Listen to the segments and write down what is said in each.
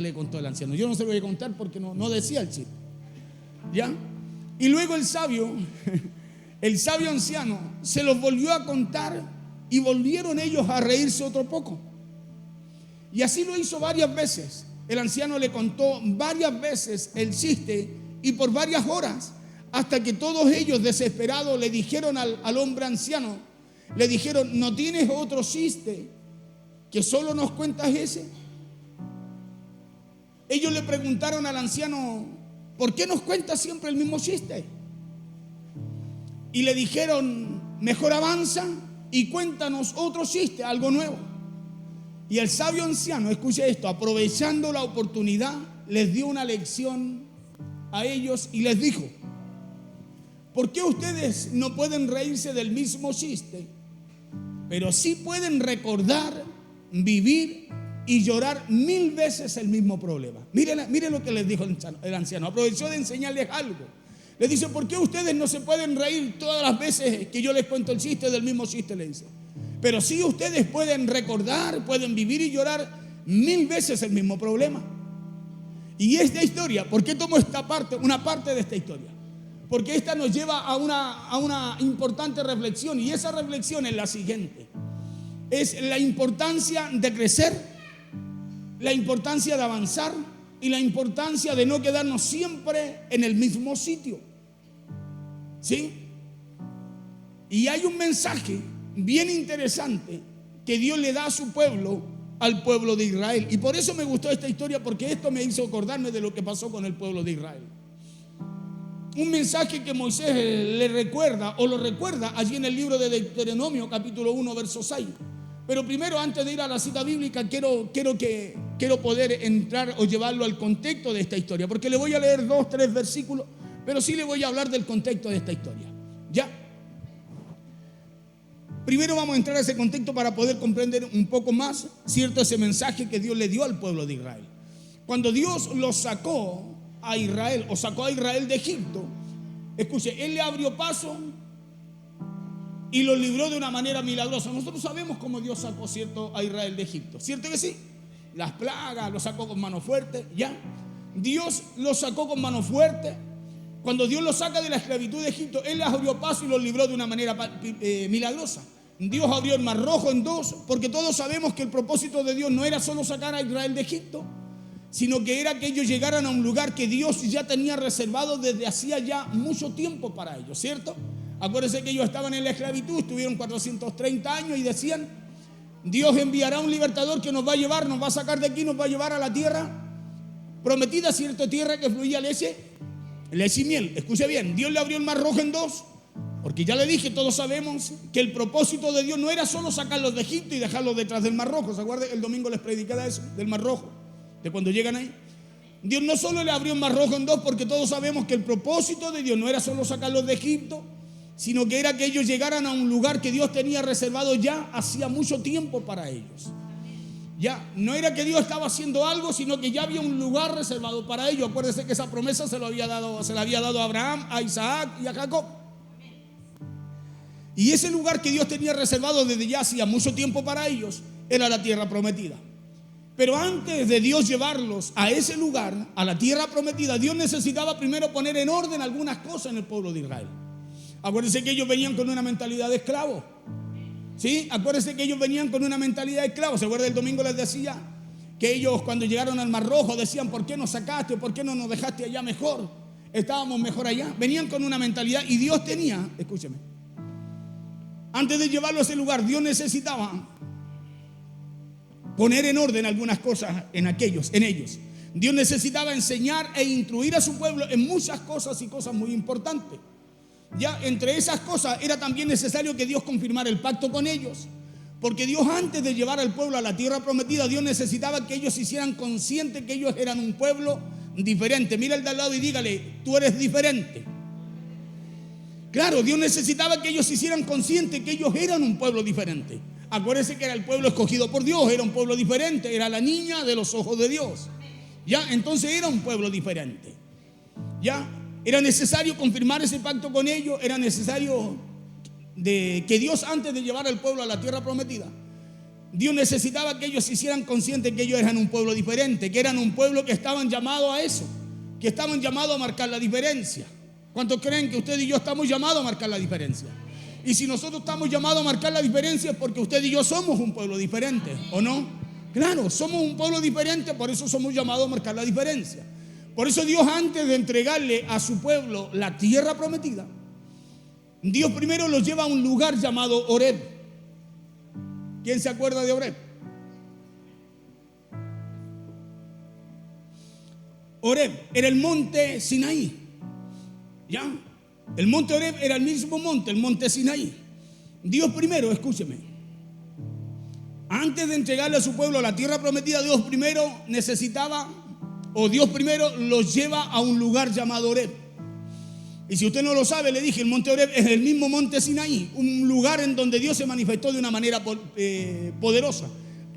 le contó el anciano. Yo no se lo voy a contar porque no decía el chiste. ¿Ya? Y luego el sabio anciano se los volvió a contar y volvieron ellos a reírse otro poco. Y así lo hizo varias veces. El anciano le contó varias veces el chiste y por varias horas, hasta que todos ellos desesperados le dijeron al hombre anciano, le dijeron: ¿no tienes otro chiste que solo nos cuentas ese? Ellos le preguntaron al anciano: ¿por qué nos cuentas siempre el mismo chiste? Y le dijeron: mejor avanza y cuéntanos otro chiste, algo nuevo. Y el sabio anciano, escuche esto, aprovechando la oportunidad, les dio una lección a ellos y les dijo: ¿por qué ustedes no pueden reírse del mismo chiste, pero sí pueden recordar, vivir y llorar 1000 veces el mismo problema? Miren lo que les dijo el anciano. Aprovechó de enseñarles algo. Les dice: ¿por qué ustedes no se pueden reír todas las veces que yo les cuento el chiste del mismo chiste? Le dice: pero sí ustedes pueden recordar, pueden vivir y llorar 1000 veces el mismo problema. Y esta historia, ¿por qué tomo esta parte, una parte de esta historia? Porque esta nos lleva a una importante reflexión, y esa reflexión es la siguiente: es la importancia de crecer, la importancia de avanzar y la importancia de no quedarnos siempre en el mismo sitio. ¿Sí? Y hay un mensaje bien interesante que Dios le da a su pueblo, al pueblo de Israel. Y por eso me gustó esta historia, porque esto me hizo acordarme de lo que pasó con el pueblo de Israel. Un mensaje que Moisés le recuerda, o lo recuerda allí en el libro de Deuteronomio, capítulo 1, verso 6. Pero primero, antes de ir a la cita bíblica, quiero poder entrar o llevarlo al contexto de esta historia, porque le voy a leer 2, 3 versículos, pero sí le voy a hablar del contexto de esta historia. ¿Ya? Primero vamos a entrar a ese contexto para poder comprender un poco más, cierto, ese mensaje que Dios le dio al pueblo de Israel. Cuando Dios lo sacó a Israel, o sacó a Israel de Egipto, escuche, Él le abrió paso y lo libró de una manera milagrosa. Nosotros sabemos cómo Dios sacó, cierto, a Israel de Egipto, ¿cierto que sí? Las plagas, lo sacó con mano fuerte, ¿ya? Dios lo sacó con mano fuerte. Cuando Dios lo saca de la esclavitud de Egipto, Él les abrió paso y los libró de una manera milagrosa. Dios abrió el mar rojo en dos, porque todos sabemos que el propósito de Dios no era solo sacar a Israel de Egipto, sino que era que ellos llegaran a un lugar que Dios ya tenía reservado desde hacía ya mucho tiempo para ellos, ¿cierto? Acuérdense que ellos estaban en la esclavitud, estuvieron 430 años y decían: Dios enviará un libertador que nos va a llevar, nos va a sacar de aquí, nos va a llevar a la tierra prometida, ¿cierto? Tierra que fluía leche y miel. Escuche bien, Dios le abrió el mar rojo en dos, porque ya le dije, todos sabemos que el propósito de Dios no era solo sacarlos de Egipto y dejarlos detrás del mar rojo. ¿Se acuerdan? El domingo les prediqué de eso, del mar rojo, de cuando llegan ahí. Dios no solo le abrió el mar rojo en dos, porque todos sabemos que el propósito de Dios no era solo sacarlos de Egipto, sino que era que ellos llegaran a un lugar que Dios tenía reservado ya hacía mucho tiempo para ellos. Ya, no era que Dios estaba haciendo algo, sino que ya había un lugar reservado para ellos. Acuérdense que esa promesa se la había dado a Abraham, a Isaac y a Jacob. Y ese lugar que Dios tenía reservado desde ya hacía mucho tiempo para ellos era la tierra prometida. Pero antes de Dios llevarlos a ese lugar, a la tierra prometida, Dios necesitaba primero poner en orden algunas cosas en el pueblo de Israel. Acuérdense que ellos venían con una mentalidad de esclavo. ¿Sí? Acuérdense que ellos venían con una mentalidad de esclavo. ¿Se acuerdan? El domingo les decía que ellos, cuando llegaron al Mar Rojo, decían: ¿por qué nos sacaste? ¿Por qué no nos dejaste allá mejor? Estábamos mejor allá. Venían con una mentalidad, y Dios tenía, escúcheme, antes de llevarlo a ese lugar, Dios necesitaba poner en orden algunas cosas en ellos. Dios necesitaba enseñar e instruir a su pueblo en muchas cosas, y cosas muy importantes. Ya, entre esas cosas era también necesario que Dios confirmara el pacto con ellos, porque Dios, antes de llevar al pueblo a la tierra prometida, Dios necesitaba que ellos se hicieran conscientes que ellos eran un pueblo diferente. Mira al de al lado y dígale: tú eres diferente. Claro, Dios necesitaba que ellos se hicieran conscientes que ellos eran un pueblo diferente. Acuérdense que era el pueblo escogido por Dios, era un pueblo diferente, era la niña de los ojos de Dios. Ya, entonces era un pueblo diferente. Ya, era necesario confirmar ese pacto con ellos. Era necesario que Dios, antes de llevar al pueblo a la tierra prometida, Dios necesitaba que ellos se hicieran conscientes que ellos eran un pueblo diferente, que eran un pueblo que estaban llamados a eso, que estaban llamados a marcar la diferencia. ¿Cuántos creen que usted y yo estamos llamados a marcar la diferencia? Y si nosotros estamos llamados a marcar la diferencia es porque usted y yo somos un pueblo diferente, ¿o no? Claro, somos un pueblo diferente, por eso somos llamados a marcar la diferencia. Por eso Dios, antes de entregarle a su pueblo la tierra prometida, Dios primero los lleva a un lugar llamado Horeb. ¿Quién se acuerda de Horeb? Horeb era el monte Sinaí. ¿Ya? El monte Horeb era el mismo monte, el monte Sinaí. Dios primero, escúcheme, antes de entregarle a su pueblo la tierra prometida, Dios primero los lleva a un lugar llamado Horeb. Y si usted no lo sabe, le dije, el monte Horeb es el mismo monte Sinaí, un lugar en donde Dios se manifestó de una manera poderosa.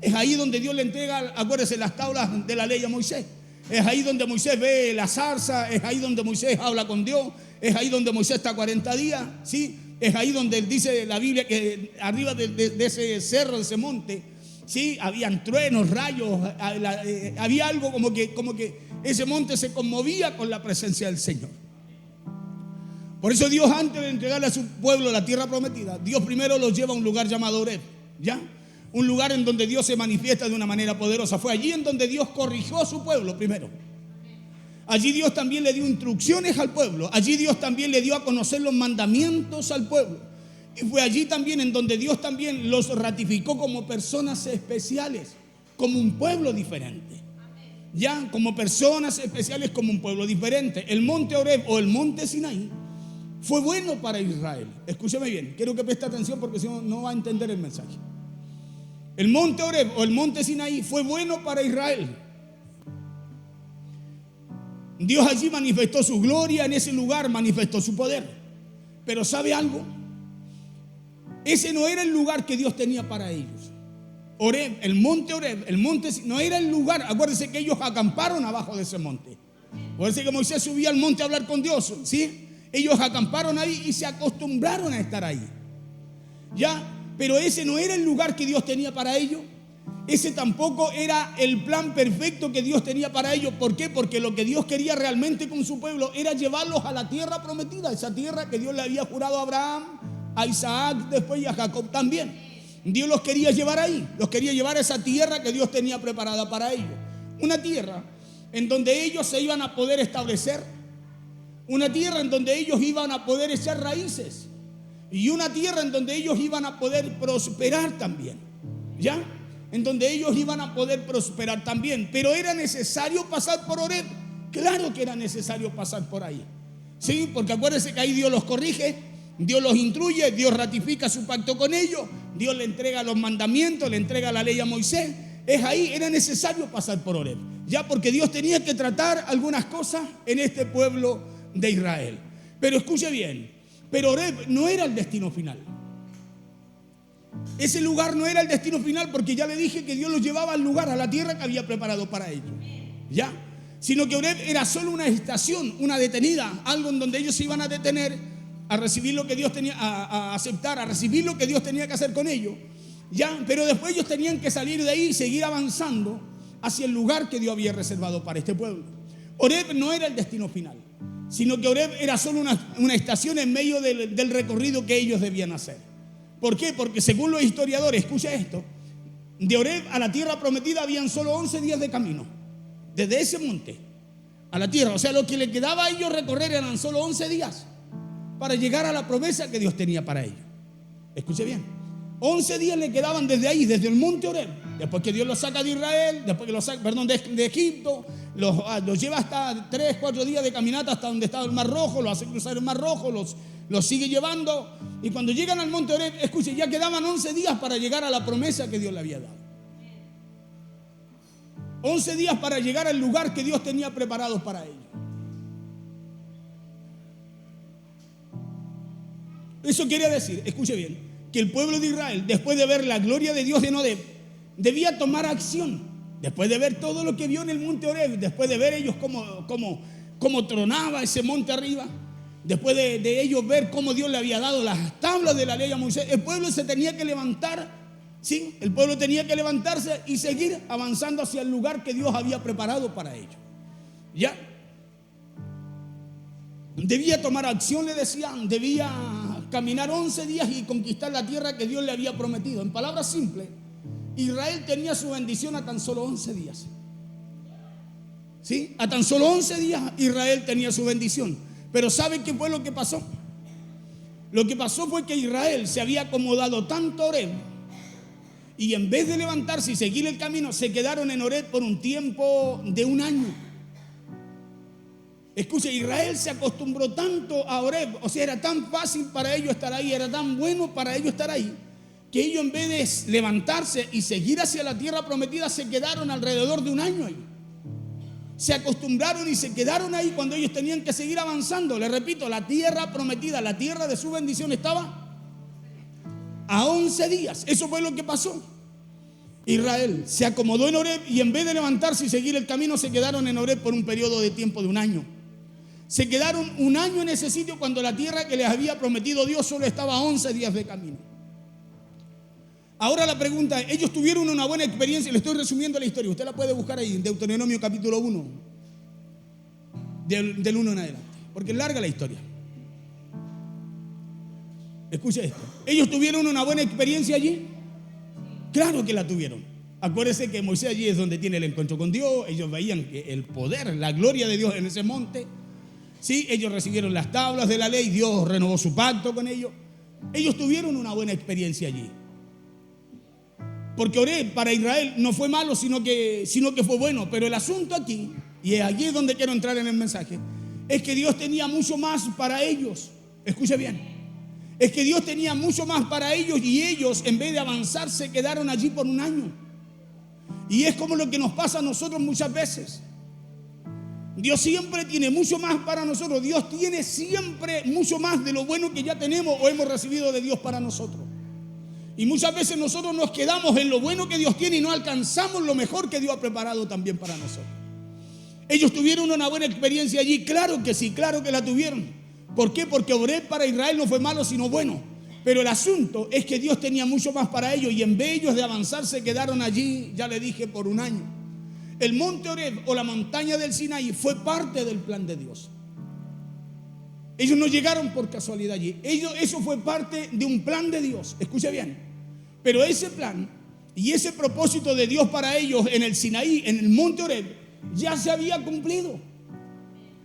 Es ahí donde Dios le entrega, acuérdese, las tablas de la ley a Moisés. Es ahí donde Moisés ve la zarza, es ahí donde Moisés habla con Dios, es ahí donde Moisés está 40 días, ¿sí? Es ahí donde dice la Biblia que arriba de ese cerro, de ese monte, ¿sí? Habían truenos, rayos, había algo como que ese monte se conmovía con la presencia del Señor. Por eso Dios, antes de entregarle a su pueblo la tierra prometida, Dios primero los lleva a un lugar llamado Horeb, ¿ya? Un lugar en donde Dios se manifiesta de una manera poderosa. Fue allí en donde Dios corrigió a su pueblo primero. Allí Dios también le dio instrucciones al pueblo. Allí Dios también le dio a conocer los mandamientos al pueblo. Y fue allí también en donde Dios también los ratificó como personas especiales, como un pueblo diferente. Ya, como personas especiales, como un pueblo diferente. El monte Horeb o el monte Sinaí fue bueno para Israel. Escúcheme bien, quiero que preste atención porque si no, no va a entender el mensaje. El monte Horeb o el monte Sinaí fue bueno para Israel. Dios allí manifestó su gloria, en ese lugar manifestó su poder. Pero ¿sabe algo? Ese no era el lugar que Dios tenía para ellos. Horeb, el monte Horeb, el monte no era el lugar. Acuérdense que ellos acamparon abajo de ese monte. Acuérdense que Moisés subía al monte a hablar con Dios, ¿sí? Ellos acamparon ahí y se acostumbraron a estar ahí. ¿Ya? Pero ese no era el lugar que Dios tenía para ellos. Ese tampoco era el plan perfecto que Dios tenía para ellos. ¿Por qué? Porque lo que Dios quería realmente con su pueblo era llevarlos a la tierra prometida, esa tierra que Dios le había jurado a Abraham, a Isaac, después y a Jacob también. Dios los quería llevar ahí, los quería llevar a esa tierra que Dios tenía preparada para ellos. Una tierra en donde ellos se iban a poder establecer, una tierra en donde ellos iban a poder echar raíces, y una tierra en donde ellos iban a poder prosperar también, ¿ya? En donde ellos iban a poder prosperar también. Pero era necesario pasar por Horeb. Claro que era necesario pasar por ahí, ¿sí? Porque acuérdense que ahí Dios los corrige, Dios los instruye, Dios ratifica su pacto con ellos, Dios le entrega los mandamientos, le entrega la ley a Moisés. Es ahí, era necesario pasar por Horeb, ya, porque Dios tenía que tratar algunas cosas en este pueblo de Israel. Pero escuche bien, pero Horeb no era el destino final. Ese lugar no era el destino final, porque ya le dije que Dios los llevaba al lugar, a la tierra que había preparado para ellos, ya. Sino que Horeb era solo una estación, una detenida, algo en donde ellos se iban a detener a recibir lo que Dios tenía, a aceptar, a recibir lo que Dios tenía que hacer con ellos, ya. Pero después ellos tenían que salir de ahí y seguir avanzando hacia el lugar que Dios había reservado para este pueblo. Horeb no era el destino final, sino que Horeb era solo una estación en medio del recorrido que ellos debían hacer. ¿Por qué? Porque según los historiadores, escucha esto, de Horeb a la tierra prometida habían solo 11 días de camino, desde ese monte a la tierra. O sea, lo que le quedaba a ellos recorrer eran solo 11 días para llegar a la promesa que Dios tenía para ellos. Escuche bien, 11 días le quedaban desde ahí, desde el monte Horeb. Después que Dios los saca de Israel, después que los saca, de Egipto, los lleva hasta 3-4 días de caminata hasta donde estaba el Mar Rojo, los hace cruzar el Mar Rojo, los sigue llevando. Y cuando llegan al monte Horeb, escuchen, ya quedaban 11 días para llegar a la promesa que Dios le había dado. 11 días para llegar al lugar que Dios tenía preparado para ellos. Eso quiere decir, escuche bien, que el pueblo de Israel, después de ver la gloria de Dios en Horeb, debía tomar acción. Después de ver todo lo que vio en el monte Horeb, después de ver ellos cómo tronaba ese monte arriba, después de ellos ver cómo Dios le había dado las tablas de la ley a Moisés, el pueblo se tenía que levantar Sí, el pueblo tenía que levantarse y seguir avanzando hacia el lugar que Dios había preparado para ellos. Ya. Debía tomar acción, le decían, debía caminar 11 días y conquistar la tierra que Dios le había prometido. En palabras simples, Israel tenía su bendición a tan solo 11 días. ¿Sí? A tan solo 11 días Israel tenía su bendición. Pero ¿sabe qué fue lo que pasó? Lo que pasó fue que Israel se había acomodado tanto a Horeb, y en vez de levantarse y seguir el camino, se quedaron en Horeb por un tiempo de un año. Escuche, Israel se acostumbró tanto a Horeb, o sea, era tan fácil para ellos estar ahí, era tan bueno para ellos estar ahí, que ellos, en vez de levantarse y seguir hacia la tierra prometida, se quedaron alrededor de un año ahí. Se acostumbraron y se quedaron ahí cuando ellos tenían que seguir avanzando. Les repito, la tierra prometida, la tierra de su bendición, estaba a 11 días. Eso fue lo que pasó. Israel se acomodó en Horeb, y en vez de levantarse y seguir el camino, se quedaron en Horeb por un periodo de tiempo de un año. Se quedaron un año en ese sitio cuando la tierra que les había prometido Dios solo estaba a 11 días de camino. Ahora la pregunta es, ellos tuvieron una buena experiencia. Le estoy resumiendo la historia, usted la puede buscar ahí en Deuteronomio capítulo 1, del 1 en adelante, porque es larga la historia. Escuche esto, ellos tuvieron una buena experiencia allí. Claro que la tuvieron. Acuérdese que Moisés allí es donde tiene el encuentro con Dios. Ellos veían que el poder, la gloria de Dios en ese monte. Sí, ellos recibieron las tablas de la ley, Dios renovó su pacto con ellos. Ellos tuvieron una buena experiencia allí. Porque Horeb para Israel no fue malo, sino que fue bueno. Pero el asunto aquí, y allí es donde quiero entrar en el mensaje, es que Dios tenía mucho más para ellos. Escuche bien. Es que Dios tenía mucho más para ellos, y ellos, en vez de avanzar, se quedaron allí por un año. Y es como lo que nos pasa a nosotros muchas veces. Dios siempre tiene mucho más para nosotros. Dios tiene siempre mucho más de lo bueno que ya tenemos o hemos recibido de Dios para nosotros. Y muchas veces nosotros nos quedamos en lo bueno que Dios tiene y no alcanzamos lo mejor que Dios ha preparado también para nosotros. Ellos tuvieron una buena experiencia allí. Claro que sí, claro que la tuvieron. ¿Por qué? Porque Horeb para Israel no fue malo, sino bueno. Pero el asunto es que Dios tenía mucho más para ellos, y en vez de ellos de avanzar, se quedaron allí, ya le dije, por un año. El monte Horeb, o la montaña del Sinaí, fue parte del plan de Dios. Ellos no llegaron por casualidad allí. Eso fue parte de un plan de Dios. Escuche bien. Pero ese plan y ese propósito de Dios para ellos en el Sinaí, en el monte Horeb, ya se había cumplido.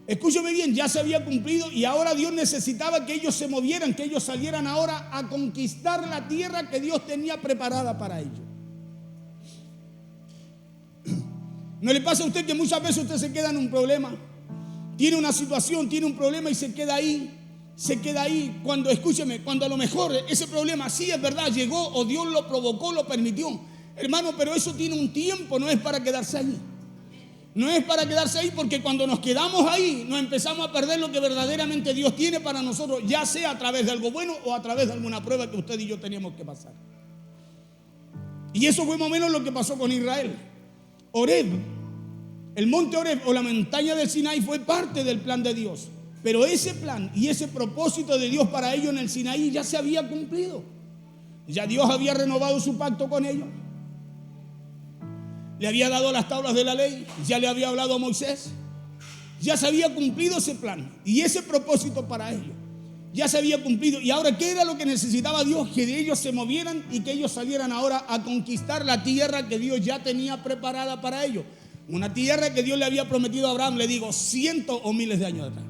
Escúcheme bien, ya se había cumplido, y ahora Dios necesitaba que ellos se movieran, que ellos salieran ahora a conquistar la tierra que Dios tenía preparada para ellos. ¿No le pasa a usted que muchas veces usted se queda en un problema? Tiene una situación, tiene un problema y se queda ahí. Se queda ahí cuando, escúcheme, cuando a lo mejor ese problema sí es verdad, llegó o Dios lo provocó, lo permitió. Hermano, pero eso tiene un tiempo, no es para quedarse ahí. No es para quedarse ahí, porque cuando nos quedamos ahí, nos empezamos a perder lo que verdaderamente Dios tiene para nosotros, ya sea a través de algo bueno o a través de alguna prueba que usted y yo teníamos que pasar. Y eso fue más o menos lo que pasó con Israel. Horeb, el monte Horeb o la montaña del Sinaí fue parte del plan de Dios. Pero ese plan y ese propósito de Dios para ellos en el Sinaí ya se había cumplido. Ya Dios había renovado su pacto con ellos. Le había dado las tablas de la ley, ya le había hablado a Moisés. Ya se había cumplido ese plan y ese propósito para ellos. Ya se había cumplido. Y ahora, ¿qué era lo que necesitaba Dios? Que ellos se movieran y que ellos salieran ahora a conquistar la tierra que Dios ya tenía preparada para ellos. Una tierra que Dios le había prometido a Abraham, le digo, cientos o miles de años atrás.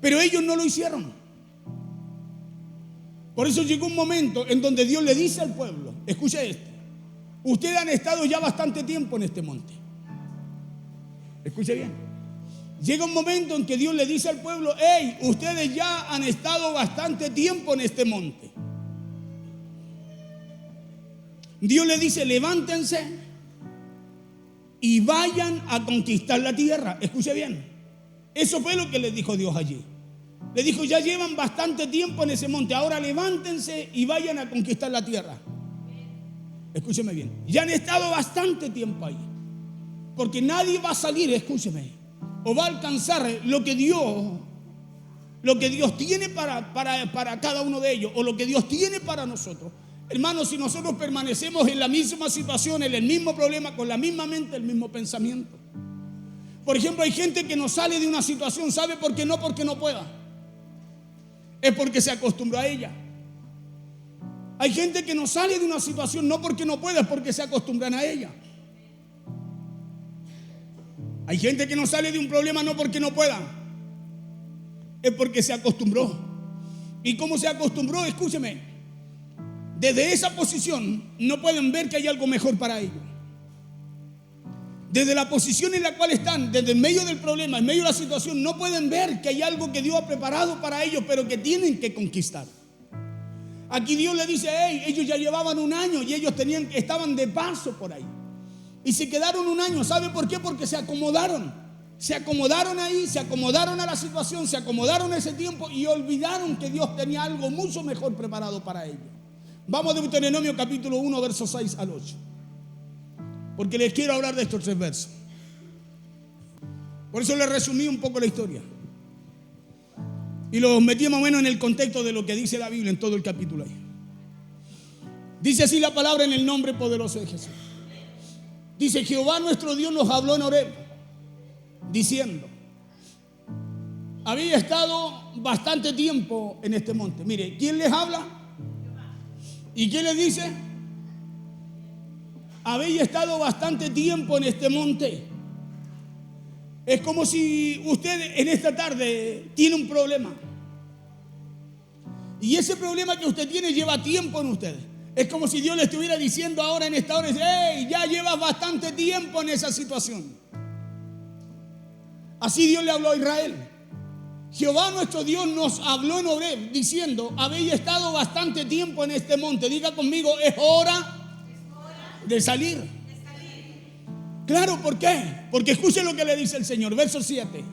Pero ellos no lo hicieron. Por eso llegó un momento en donde Dios le dice al pueblo, escuche esto: ustedes han estado ya bastante tiempo en este monte. Escuche bien. Llega un momento en que Dios le dice al pueblo, hey, ustedes ya han estado bastante tiempo en este monte. Dios le dice, levántense y vayan a conquistar la tierra. Escuche bien. Eso fue lo que les dijo Dios allí. Le dijo, ya llevan bastante tiempo en ese monte, ahora levántense y vayan a conquistar la tierra. Escúcheme bien, ya han estado bastante tiempo ahí, porque nadie va a salir, escúcheme, o va a alcanzar lo que Dios tiene para cada uno de ellos, o lo que Dios tiene para nosotros. Hermanos, si nosotros permanecemos en la misma situación, en el mismo problema, con la misma mente, el mismo pensamiento. Por ejemplo, hay gente que no sale de una situación, ¿sabe por qué no? Porque no pueda. Es porque se acostumbró a ella. Hay gente que no sale de una situación no porque no pueda, es porque se acostumbran a ella. Hay gente que no sale de un problema no porque no pueda, es porque se acostumbró. Y como se acostumbró, escúcheme, desde esa posición no pueden ver que hay algo mejor para ellos. Desde la posición en la cual están, desde el medio del problema, en medio de la situación, no pueden ver que hay algo que Dios ha preparado para ellos, pero que tienen que conquistar. Aquí Dios le dice, hey, ellos ya llevaban un año y ellos estaban de paso por ahí. Y se quedaron un año. ¿Sabe por qué? Porque se acomodaron. Se acomodaron ahí, se acomodaron a la situación, se acomodaron a ese tiempo y olvidaron que Dios tenía algo mucho mejor preparado para ellos. Vamos a Deuteronomio capítulo 1, versos 6 al 8. Porque les quiero hablar de estos 3 versos. Por eso les resumí un poco la historia. Y los metí más o menos en el contexto de lo que dice la Biblia en todo el capítulo ahí. Dice así la palabra en el nombre poderoso de Jesús. Dice, Jehová nuestro Dios nos habló en Horeb, diciendo, había estado bastante tiempo en este monte. Mire, ¿quién les habla? ¿Y quién les dice? Habéis estado bastante tiempo en este monte. Es como si usted en esta tarde tiene un problema. Y ese problema que usted tiene lleva tiempo en usted. Es como si Dios le estuviera diciendo ahora en esta hora, hey, ya llevas bastante tiempo en esa situación. Así Dios le habló a Israel. Jehová nuestro Dios nos habló en Horeb diciendo, habéis estado bastante tiempo en este monte. Diga conmigo, es hora de salir. Claro, ¿por qué? Porque escuche lo que le dice el Señor, verso 7.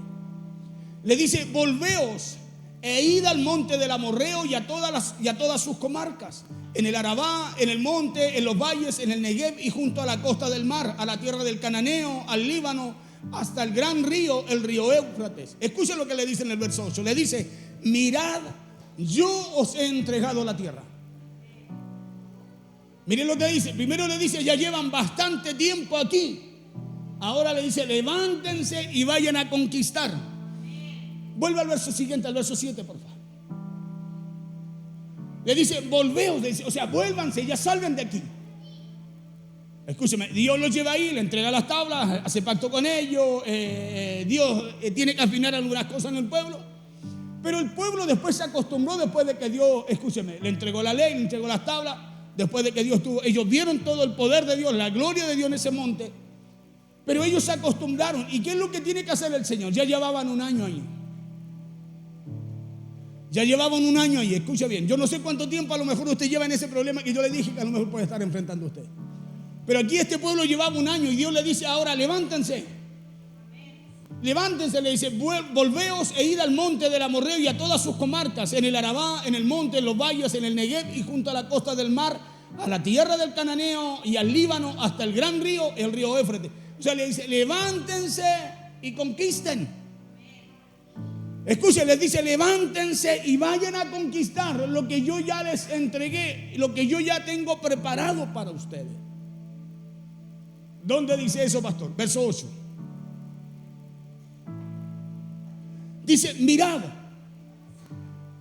Le dice, volveos e id al monte del Amorreo y a todas sus comarcas, en el Arabá, en el monte, en los valles, en el Negev y junto a la costa del mar, a la tierra del Cananeo, al Líbano, hasta el gran río, el río Éufrates. Escuchen lo que le dice en el verso 8. Le dice, mirad, yo os he entregado la tierra. Miren lo que dice. Primero le dice, ya llevan bastante tiempo aquí. Ahora le dice, levántense y vayan a conquistar. Vuelve al verso siguiente, al verso 7, por favor. Le dice, volveos, o sea, vuélvanse, ya salgan de aquí. Escúcheme, Dios los lleva ahí, le entrega las tablas, hace pacto con ellos. Dios tiene que afinar algunas cosas en el pueblo. Pero el pueblo después se acostumbró, después de que Dios, escúcheme, le entregó la ley, le entregó las tablas. Después de que Dios ellos vieron todo el poder de Dios, la gloria de Dios en ese monte. Pero ellos se acostumbraron. ¿Y qué es lo que tiene que hacer el Señor? Ya llevaban un año ahí. Ya llevaban un año ahí, escucha bien. Yo no sé cuánto tiempo a lo mejor usted lleva en ese problema que yo le dije que a lo mejor puede estar enfrentando usted. Pero aquí este pueblo llevaba un año y Dios le dice ahora, levántense. Levántense, le dice, volveos e id al monte del Amorreo y a todas sus comarcas, en el Arabá, en el monte, en los valles, en el Negev y junto a la costa del mar, a la tierra del Cananeo y al Líbano, hasta el gran río, el río Éufrates. O sea, le dice, levántense y conquisten. Escuchen, les dice, levántense y vayan a conquistar lo que yo ya les entregué, lo que yo ya tengo preparado para ustedes. ¿Dónde dice eso, pastor? Verso 8. Dice, mirad,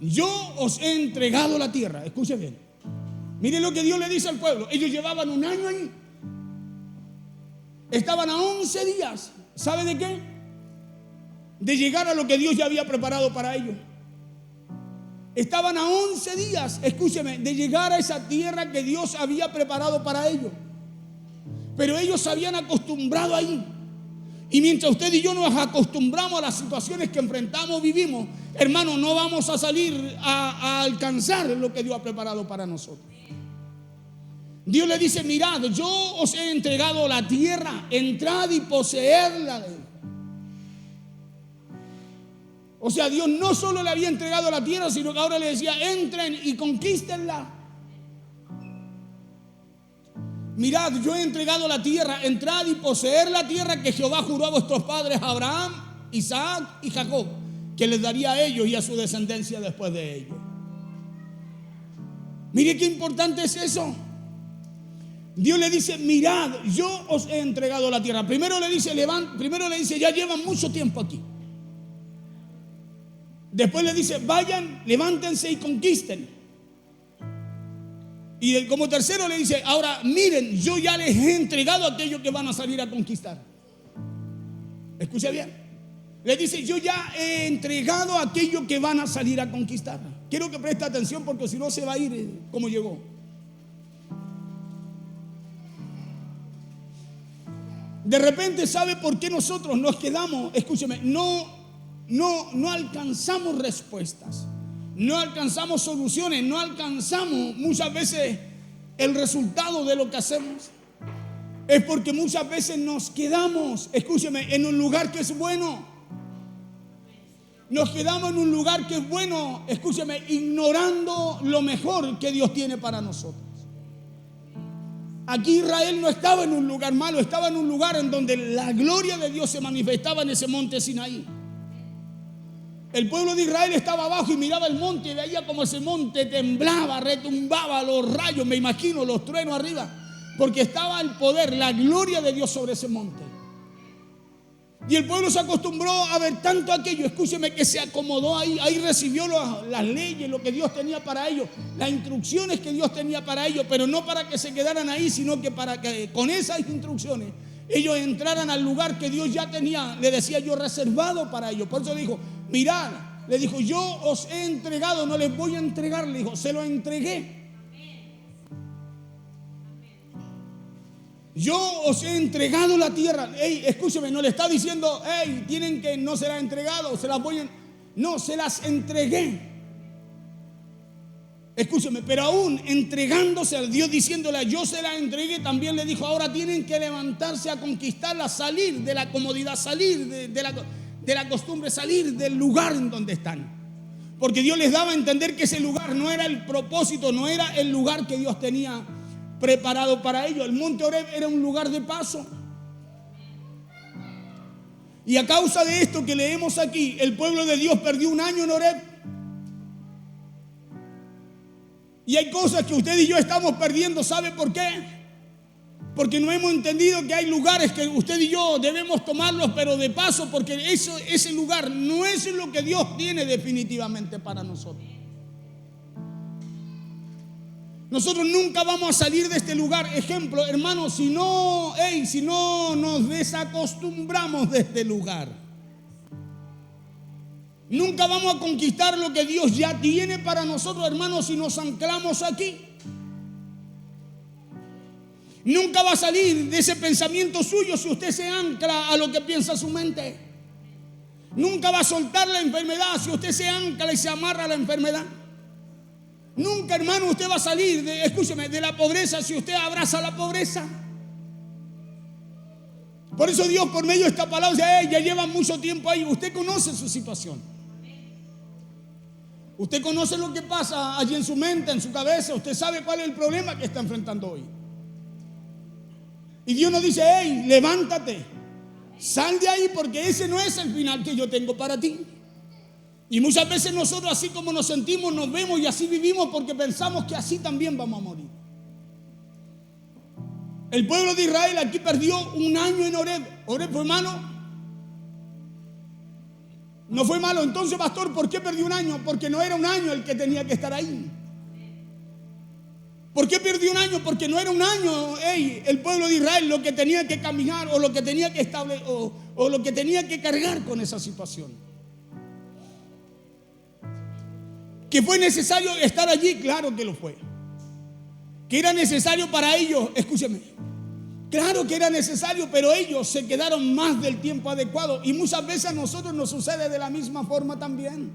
yo os he entregado la tierra. Escuchen bien. Miren lo que Dios le dice al pueblo. Ellos llevaban un año ahí. Estaban a 11 días. ¿Sabe de qué? De llegar a lo que Dios ya había preparado para ellos. Estaban a 11 días, escúcheme, de llegar a esa tierra que Dios había preparado para ellos. Pero ellos se habían acostumbrado ahí. Y mientras usted y yo nos acostumbramos a las situaciones que enfrentamos, vivimos, hermano, no vamos a salir a alcanzar lo que Dios ha preparado para nosotros. Dios le dice, mirad, yo os he entregado la tierra, entrad y poseedla. O sea, Dios no solo le había entregado la tierra, sino que ahora le decía, entren y conquístenla. Mirad, yo he entregado la tierra, entrad y poseer la tierra que Jehová juró a vuestros padres, Abraham, Isaac y Jacob, que les daría a ellos y a su descendencia después de ellos. Mire qué importante es eso. Dios le dice, mirad, yo os he entregado la tierra. Primero le dice, ya llevan mucho tiempo aquí. Después le dice, vayan, levántense y conquisten. Y como tercero le dice, ahora miren, yo ya les he entregado a aquellos que van a salir a conquistar. Escuche bien. Le dice, yo ya he entregado a aquellos que van a salir a conquistar. Quiero que preste atención porque si no se va a ir como llegó. De repente, ¿sabe por qué nosotros nos quedamos? Escúcheme, no alcanzamos respuestas, no alcanzamos soluciones, no alcanzamos muchas veces el resultado de lo que hacemos. Es porque muchas veces nos quedamos, escúcheme, en un lugar que es bueno. Nos quedamos en un lugar que es bueno, escúcheme, ignorando lo mejor que Dios tiene para nosotros. Aquí Israel no estaba en un lugar malo, estaba en un lugar en donde la gloria de Dios se manifestaba en ese monte Sinaí. El pueblo de Israel estaba abajo y miraba el monte y veía como ese monte temblaba, retumbaba, los rayos, me imagino, los truenos arriba, porque estaba el poder, la gloria de Dios sobre ese monte. Y el pueblo se acostumbró a ver tanto aquello, escúcheme, que se acomodó ahí recibió las leyes, lo que Dios tenía para ellos, las instrucciones que Dios tenía para ellos, pero no para que se quedaran ahí, sino que para que con esas instrucciones ellos entraran al lugar que Dios ya tenía, le decía yo, reservado para ellos. Por eso le dijo, mirad, le dijo, yo os he entregado, no les voy a entregar, le dijo, se lo entregué. Yo os he entregado la tierra. Ey, escúcheme, no le está diciendo, hey, tienen que, no se la he entregado, se las voy a... No, se las entregué. Escúcheme, pero aún entregándose al Dios, diciéndole, yo se la entregué, también le dijo, ahora tienen que levantarse a conquistarla, salir de la comodidad, salir de la costumbre, salir del lugar en donde están. Porque Dios les daba a entender que ese lugar no era el propósito, no era el lugar que Dios tenía preparado para ellos. El monte Horeb era un lugar de paso. Y a causa de esto que leemos aquí, el pueblo de Dios perdió un año en Horeb. Y hay cosas que usted y yo estamos perdiendo. ¿Sabe por qué? Porque no hemos entendido que hay lugares que usted y yo debemos tomarlos, pero de paso, porque ese lugar no es lo que Dios tiene definitivamente para nosotros. Nosotros nunca vamos a salir de este lugar. Ejemplo, hermanos, si no nos desacostumbramos de este lugar, nunca vamos a conquistar lo que Dios ya tiene para nosotros, hermanos, si nos anclamos aquí. Nunca va a salir de ese pensamiento suyo si usted se ancla a lo que piensa su mente. Nunca va a soltar la enfermedad si usted se ancla y se amarra a la enfermedad. Nunca, hermano, usted va a salir de la pobreza si usted abraza la pobreza. Por eso Dios, por medio de esta palabra, dice, ya llevan mucho tiempo ahí. Usted conoce su situación. Usted conoce lo que pasa allí en su mente, en su cabeza. Usted sabe cuál es el problema que está enfrentando hoy. Y Dios nos dice, levántate, sal de ahí, porque ese no es el final que yo tengo para ti. Y muchas veces nosotros, así como nos sentimos, nos vemos y así vivimos porque pensamos que así también vamos a morir. El pueblo de Israel aquí perdió un año en Horeb. ¿Horeb fue malo? No fue malo. Entonces, pastor, ¿por qué perdió un año? Porque no era un año el que tenía que estar ahí. ¿Por qué perdió un año? Porque no era un año, el pueblo de Israel lo que tenía que caminar o lo que tenía que establecer o lo que tenía que cargar con esa situación. ¿Que fue necesario estar allí? Claro que lo fue. ¿Que era necesario para ellos? Escúcheme. Claro que era necesario, pero ellos se quedaron más del tiempo adecuado. Y muchas veces a nosotros nos sucede de la misma forma también.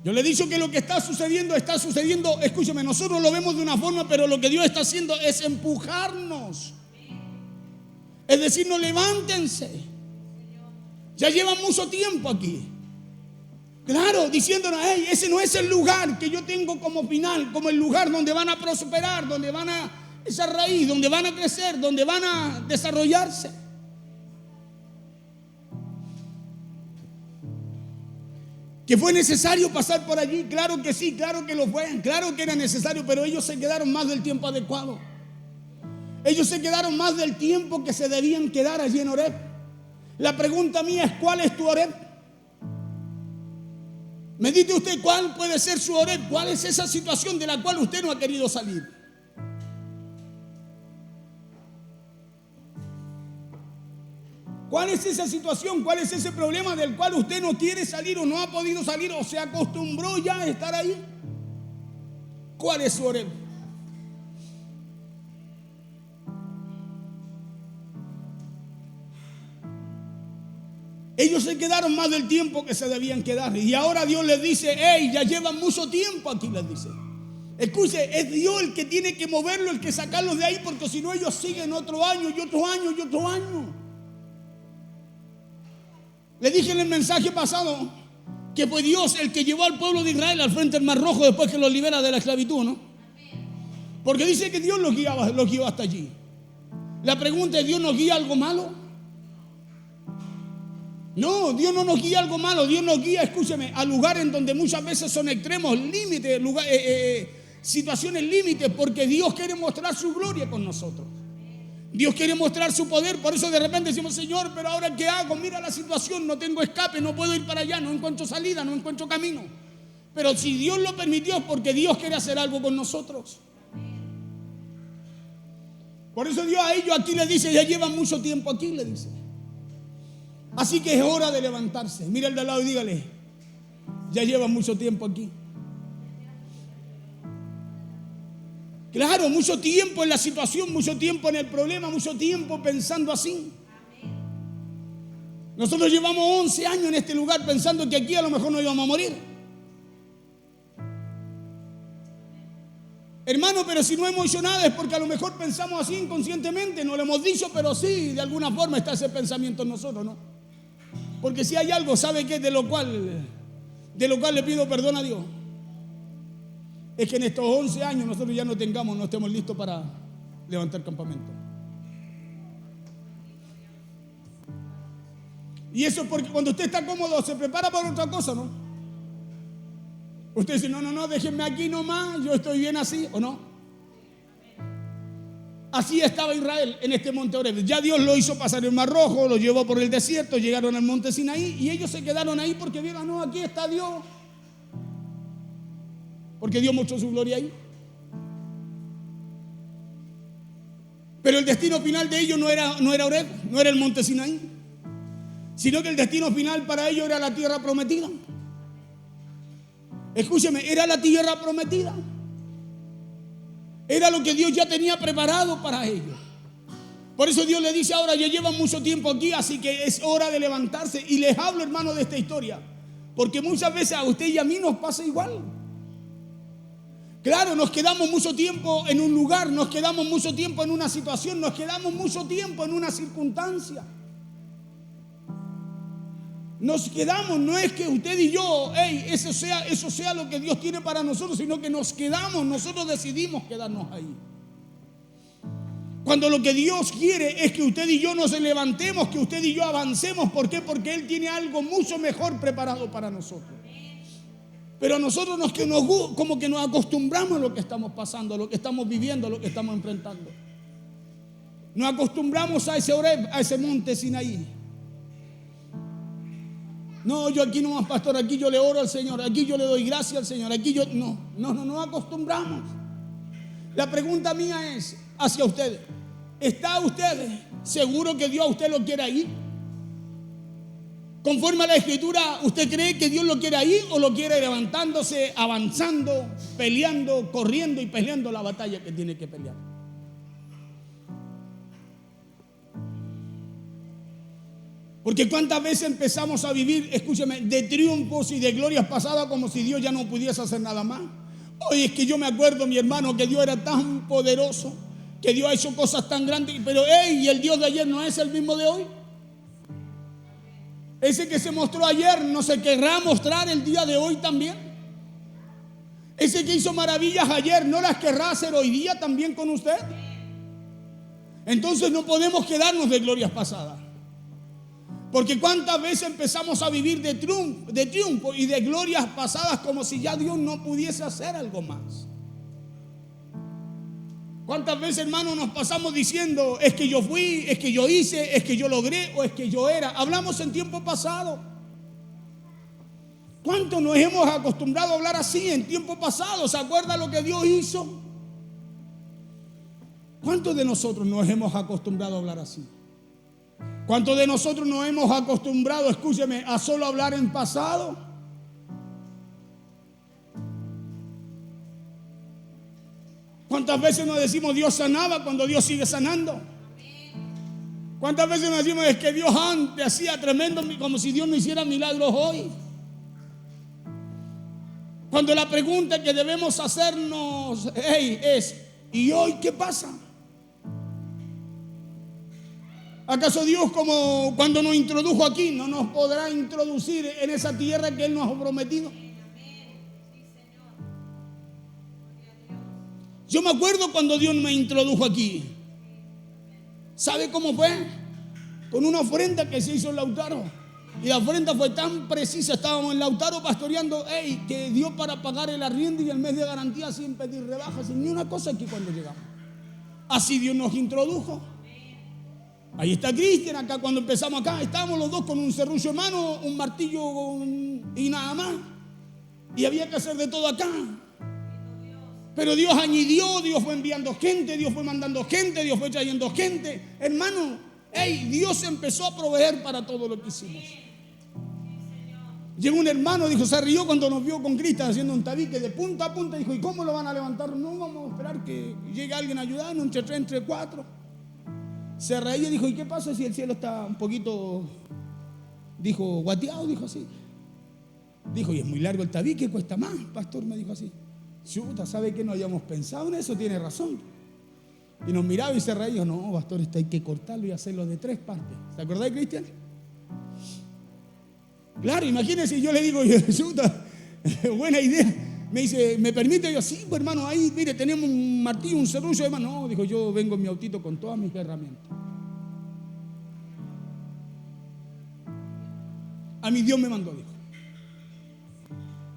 Yo le he dicho que lo que está sucediendo, escúcheme, nosotros lo vemos de una forma, pero lo que Dios está haciendo es empujarnos. Es decir, no, levántense. Ya llevan mucho tiempo aquí. Claro, diciéndonos, ese no es el lugar que yo tengo como final, como el lugar donde van a prosperar, donde van a esa raíz, donde van a crecer, donde van a desarrollarse. ¿Que fue necesario pasar por allí? Claro que sí, claro que lo fue, claro que era necesario, pero ellos se quedaron más del tiempo adecuado. Ellos se quedaron más del tiempo que se debían quedar allí en Horeb. La pregunta mía es: ¿cuál es tu Horeb? Medite usted cuál puede ser su Horeb, cuál es esa situación de la cual usted no ha querido salir. ¿Cuál es esa situación? ¿Cuál es ese problema del cual usted no quiere salir o no ha podido salir o se acostumbró ya a estar ahí? ¿Cuál es su Horeb? Ellos se quedaron más del tiempo que se debían quedar. Y ahora Dios les dice: hey, ya llevan mucho tiempo aquí, les dice. Escuche, es Dios el que tiene que moverlo, el que sacarlos de ahí, porque si no ellos siguen otro año y otro año y otro año. Le dije en el mensaje pasado que fue Dios el que llevó al pueblo de Israel al frente del Mar Rojo después que los libera de la esclavitud, ¿no? Porque dice que Dios los guió hasta allí. La pregunta es: ¿Dios nos guía algo malo? No, Dios no nos guía algo malo. Dios nos guía, escúcheme, a lugares en donde muchas veces son extremos, límites, situaciones límites, porque Dios quiere mostrar su gloria con nosotros. Dios quiere mostrar su poder. Por eso de repente decimos: Señor, pero ahora ¿qué hago? Mira la situación, no tengo escape, no puedo ir para allá, no encuentro salida, no encuentro camino. Pero si Dios lo permitió es porque Dios quiere hacer algo con nosotros. Por eso Dios a ellos aquí les dice: ya llevan mucho tiempo aquí, le dice. Así que es hora de levantarse. Mira al de al lado y dígale: ya llevan mucho tiempo aquí. Claro, mucho tiempo en la situación, mucho tiempo en el problema, mucho tiempo pensando así. Nosotros llevamos 11 años en este lugar pensando que aquí a lo mejor no íbamos a morir. Hermano, pero si no hemos hecho nada es porque a lo mejor pensamos así inconscientemente. No lo hemos dicho, pero sí, de alguna forma está ese pensamiento en nosotros, ¿no? Porque si hay algo, ¿sabe qué? De lo cual le pido perdón a Dios. Es que en estos 11 años nosotros ya no estemos listos para levantar campamento. Y eso es porque cuando usted está cómodo se prepara para otra cosa, ¿no? Usted dice: no, déjenme aquí nomás, yo estoy bien así, ¿o no? Así estaba Israel en este monte Horeb. Ya Dios lo hizo pasar el Mar Rojo, lo llevó por el desierto, llegaron al monte Sinaí y ellos se quedaron ahí porque vieron: no, aquí está Dios. Porque Dios mostró su gloria ahí. Pero el destino final de ellos no era Horeb, no era el monte Sinaí, sino que el destino final para ellos era la tierra prometida. Escúcheme, era la tierra prometida. Era lo que Dios ya tenía preparado para ellos. Por eso Dios le dice: ahora ya llevan mucho tiempo aquí, así que es hora de levantarse. Y les hablo, hermano, de esta historia, porque muchas veces a usted y a mí nos pasa igual. Claro, nos quedamos mucho tiempo en un lugar, nos quedamos mucho tiempo en una situación, nos quedamos mucho tiempo en una circunstancia. Nos quedamos, no es que usted y yo, eso sea lo que Dios tiene para nosotros, sino que nos quedamos, nosotros decidimos quedarnos ahí. Cuando lo que Dios quiere es que usted y yo nos levantemos, que usted y yo avancemos. ¿Por qué? Porque Él tiene algo mucho mejor preparado para nosotros. Pero nosotros como que nos acostumbramos a lo que estamos pasando, a lo que estamos viviendo, a lo que estamos enfrentando. Nos acostumbramos a ese Horeb, a ese monte Sinaí. No, yo aquí no más, pastor, aquí yo le oro al Señor, aquí yo le doy gracias al Señor, aquí yo... No nos acostumbramos. La pregunta mía es hacia ustedes: ¿está usted seguro que Dios a usted lo quiere ahí? Conforme a la Escritura, ¿usted cree que Dios lo quiere ahí o lo quiere levantándose, avanzando, peleando, corriendo y peleando la batalla que tiene que pelear? Porque cuántas veces empezamos a vivir, escúcheme, de triunfos y de glorias pasadas como si Dios ya no pudiese hacer nada más. Oye, es que yo me acuerdo, mi hermano, que Dios era tan poderoso, que Dios ha hecho cosas tan grandes, pero ¿y el Dios de ayer no es el mismo de hoy? Ese que se mostró ayer no se querrá mostrar el día de hoy también. Ese que hizo maravillas ayer no las querrá hacer hoy día también con usted. Entonces no podemos quedarnos de glorias pasadas. Porque cuántas veces empezamos a vivir de triunfo y de glorias pasadas como si ya Dios no pudiese hacer algo más. ¿Cuántas veces, hermano, nos pasamos diciendo, es que yo fui, es que yo hice, es que yo logré o es que yo era? Hablamos en tiempo pasado. ¿Cuánto nos hemos acostumbrado a hablar así en tiempo pasado? ¿Se acuerda lo que Dios hizo? ¿Cuántos de nosotros nos hemos acostumbrado a hablar así? ¿Cuántos de nosotros nos hemos acostumbrado, escúcheme, a solo hablar en pasado? ¿Cuántas veces nos decimos Dios sanaba cuando Dios sigue sanando? ¿Cuántas veces nos decimos es que Dios antes hacía tremendo, como si Dios no hiciera milagros hoy? Cuando la pregunta que debemos hacernos es, ¿y hoy qué pasa? ¿Acaso Dios, como cuando nos introdujo aquí, no nos podrá introducir en esa tierra que Él nos ha prometido? Yo me acuerdo cuando Dios me introdujo aquí. ¿Sabe cómo fue? Con una ofrenda que se hizo en Lautaro. Y la ofrenda fue tan precisa. Estábamos en Lautaro pastoreando, que dio para pagar el arriendo y el mes de garantía sin pedir rebajas, sin ni una cosa aquí cuando llegamos. Así Dios nos introdujo. Ahí está Cristian, acá cuando empezamos acá, estábamos los dos con un serrucho en mano, un martillo y nada más. Y había que hacer de todo acá. Pero Dios añadió, Dios fue enviando gente, Dios fue mandando gente, Dios fue trayendo gente. Hermano, Dios empezó a proveer para todo lo que hicimos. Llegó un hermano, dijo, se rió cuando nos vio con Cristian haciendo un tabique de punta a punta. Dijo, ¿y cómo lo van a levantar? No, vamos a esperar que llegue alguien a ayudarnos, entre 3, entre 4. Se reía y dijo, ¿y qué pasa si el cielo está un poquito, dijo, guateado? Dijo así. Dijo, y es muy largo el tabique, cuesta más, pastor, me dijo así. Chuta, ¿sabe que no habíamos pensado en eso? Tiene razón. Y nos miraba y se reía. No, pastor, esto hay que cortarlo y hacerlo de 3 partes. ¿Se acordáis, Cristian? Claro, imagínense, yo le digo, chuta, buena idea. Me dice, ¿me permite? Yo, sí, pues hermano, ahí, mire, tenemos un martillo, un serrucho. Hermano, no, dijo, yo vengo en mi autito con todas mis herramientas. A mí Dios me mandó, dijo.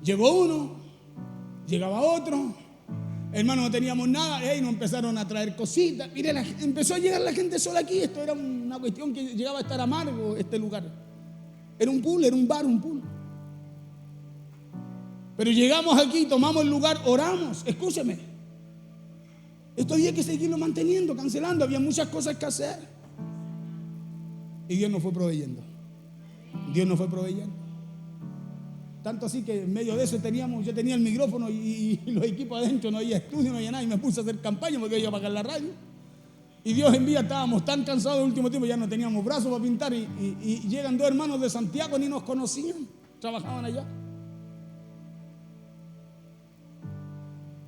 Llegó uno. Llegaba otro, hermano, no teníamos nada, nos empezaron a traer cositas. Mire, empezó a llegar la gente sola aquí. Esto era una cuestión que llegaba a estar amargo, este lugar. Era un pool, era un bar, un pool. Pero llegamos aquí, tomamos el lugar, oramos. Escúcheme, esto había que seguirlo manteniendo, cancelando. Había muchas cosas que hacer. Y Dios nos fue proveyendo. Dios nos fue proveyendo. Tanto así que en medio de eso yo tenía el micrófono y los equipos adentro, no había estudio, no había nada, y me puse a hacer campaña porque iba a pagar la radio. Y Dios envía, estábamos tan cansados el último tiempo, ya no teníamos brazos para pintar, y llegan 2 hermanos de Santiago, ni nos conocían, trabajaban allá.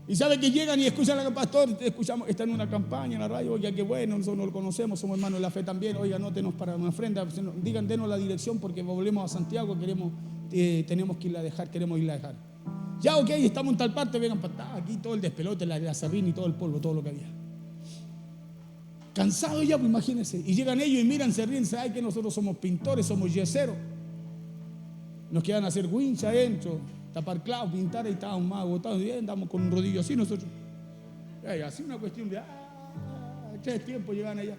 Y sabe que llegan y escuchan al pastor, escuchamos, está en una campaña en la radio, oiga, qué bueno, nosotros no lo conocemos, somos hermanos de la fe también, oiga, anótenos para una ofrenda, digan, denos la dirección porque volvemos a Santiago, tenemos que irla a dejar, queremos irla a dejar. Ya, ok, estamos en tal parte, vengan para acá, aquí todo el despelote, la sardina y todo el polvo, todo lo que había. Cansados ya, pues imagínense. Y llegan ellos y miran, se ríen, saben que nosotros somos pintores, somos yeseros. Nos quedan hacer wincha adentro, tapar clavos, pintar, y estábamos más agotados. Y andamos con un rodillo así nosotros. Así una cuestión de 3 tiempos llegan allá.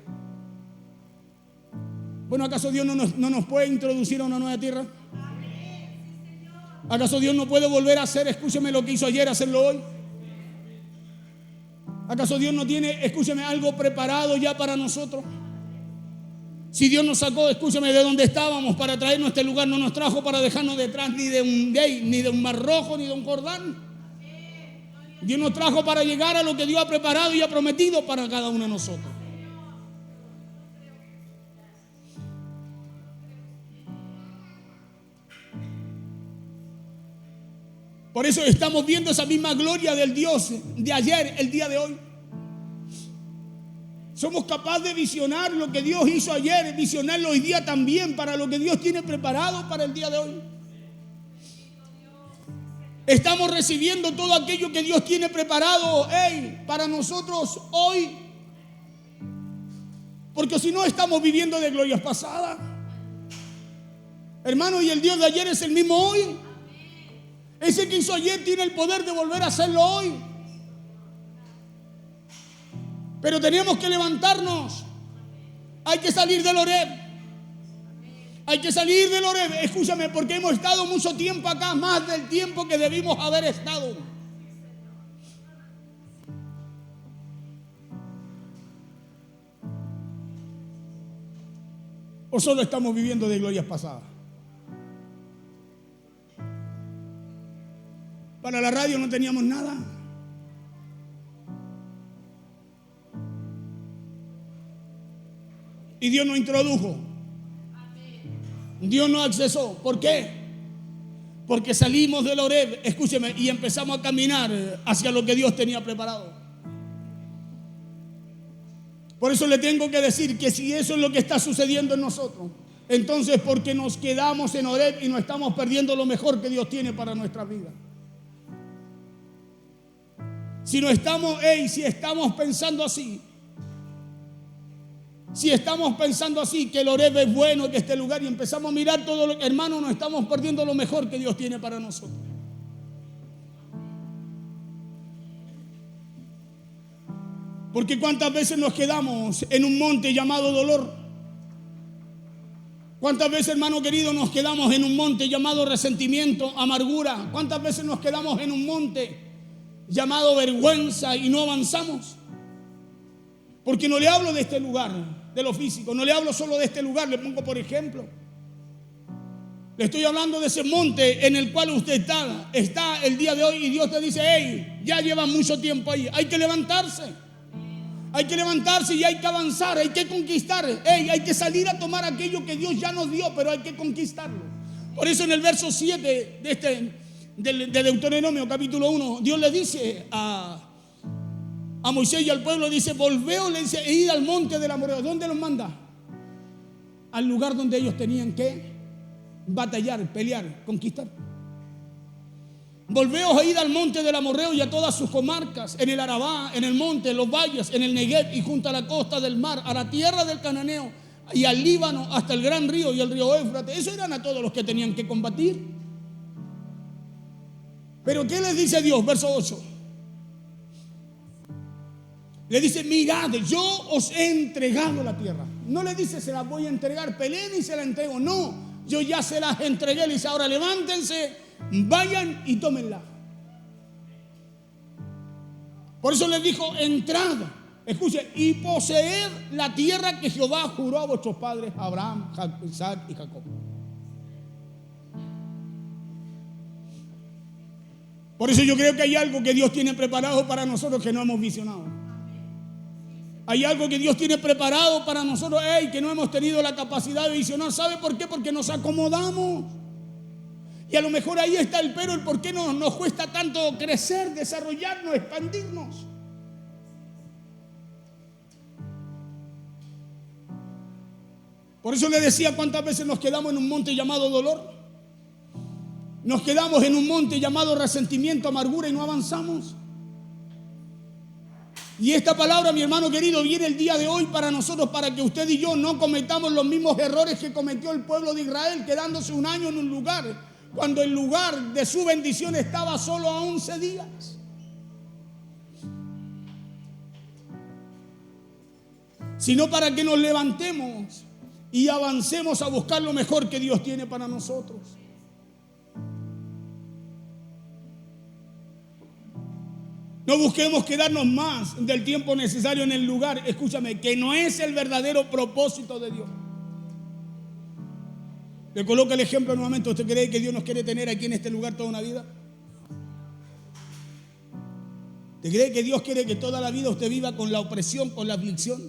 Bueno, ¿acaso Dios no nos puede introducir a una nueva tierra? ¿Acaso Dios no puede volver a hacer, escúcheme, lo que hizo ayer, hacerlo hoy? ¿Acaso Dios no tiene, escúcheme, algo preparado ya para nosotros? Si Dios nos sacó, escúcheme, de donde estábamos para traernos a este lugar, no nos trajo para dejarnos detrás ni de un mar rojo, ni de un Jordán. Dios nos trajo para llegar a lo que Dios ha preparado y ha prometido para cada uno de nosotros. Por eso estamos viendo esa misma gloria del Dios de ayer, el día de hoy. Somos capaces de visionar lo que Dios hizo ayer, visionarlo hoy día también para lo que Dios tiene preparado para el día de hoy. Estamos recibiendo todo aquello que Dios tiene preparado para nosotros hoy. Porque si no, estamos viviendo de glorias pasadas. Hermano, y el Dios de ayer es el mismo hoy. Ese que hizo ayer tiene el poder de volver a hacerlo hoy. Pero tenemos que levantarnos. Hay que salir del Horeb. Hay que salir del Horeb. Escúchame, porque hemos estado mucho tiempo acá, más del tiempo que debimos haber estado. ¿O solo estamos viviendo de glorias pasadas? Para la radio no teníamos nada. Y Dios nos introdujo. Dios nos accesó. ¿Por qué? Porque salimos del Horeb, escúcheme, y empezamos a caminar hacia lo que Dios tenía preparado. Por eso le tengo que decir que si eso es lo que está sucediendo en nosotros, entonces porque nos quedamos en Horeb y nos estamos perdiendo lo mejor que Dios tiene para nuestra vida. Si no estamos, si estamos pensando así, que el Horeb es bueno, que este lugar, y empezamos a mirar todo lo que, hermano, nos estamos perdiendo lo mejor que Dios tiene para nosotros. Porque cuántas veces nos quedamos en un monte llamado dolor. Cuántas veces, hermano querido, nos quedamos en un monte llamado resentimiento, amargura. Cuántas veces nos quedamos en un monte llamado vergüenza y no avanzamos. Porque no le hablo de este lugar, de lo físico, no le hablo solo de este lugar, le pongo por ejemplo. Le estoy hablando de ese monte en el cual usted está el día de hoy, y Dios te dice: hey, ya lleva mucho tiempo ahí, hay que levantarse. Hay que levantarse y hay que avanzar, hay que conquistar. Hay que salir a tomar aquello que Dios ya nos dio, pero hay que conquistarlo. Por eso en el verso 7 de Deuteronomio capítulo 1, Dios le dice a Moisés y al pueblo, dice: volveos, le dice, e id al monte del Amorreo. ¿Dónde los manda? Al lugar donde ellos tenían que batallar, pelear, conquistar. Volveos a ir al monte del Amorreo y a todas sus comarcas, en el Arabá, en el monte, en los valles, en el Negev y junto a la costa del mar, a la tierra del Cananeo y al Líbano, hasta el gran río y el río Éufrates. Eso eran a todos los que tenían que combatir. Pero ¿qué les dice Dios? Verso 8. Le dice: mirad, yo os he entregado la tierra. No le dice: se la voy a entregar, peleen y se la entrego. No, yo ya se las entregué. Le dice: ahora levántense, vayan y tómenla. Por eso les dijo: entrad, escuchen, y poseed la tierra que Jehová juró a vuestros padres, Abraham, Isaac y Jacob. Por eso yo creo que hay algo que Dios tiene preparado para nosotros que no hemos visionado. Hay algo que Dios tiene preparado para nosotros, que no hemos tenido la capacidad de visionar. ¿Sabe por qué? Porque nos acomodamos. Y a lo mejor ahí está el pero, el por qué nos cuesta tanto crecer, desarrollarnos, expandirnos. Por eso le decía: cuántas veces nos quedamos en un monte llamado dolor. Nos quedamos en un monte llamado resentimiento, amargura, y no avanzamos. Y esta palabra, mi hermano querido, viene el día de hoy para nosotros, para que usted y yo no cometamos los mismos errores que cometió el pueblo de Israel, quedándose un año en un lugar, cuando el lugar de su bendición estaba solo a 11 días. Sino para que nos levantemos y avancemos a buscar lo mejor que Dios tiene para nosotros. No busquemos quedarnos más del tiempo necesario en el lugar, escúchame, que no es el verdadero propósito de Dios. Le coloco el ejemplo nuevamente. ¿Usted cree que Dios nos quiere tener aquí en este lugar toda una vida? ¿Usted cree que Dios quiere que toda la vida usted viva con la opresión, con la aflicción?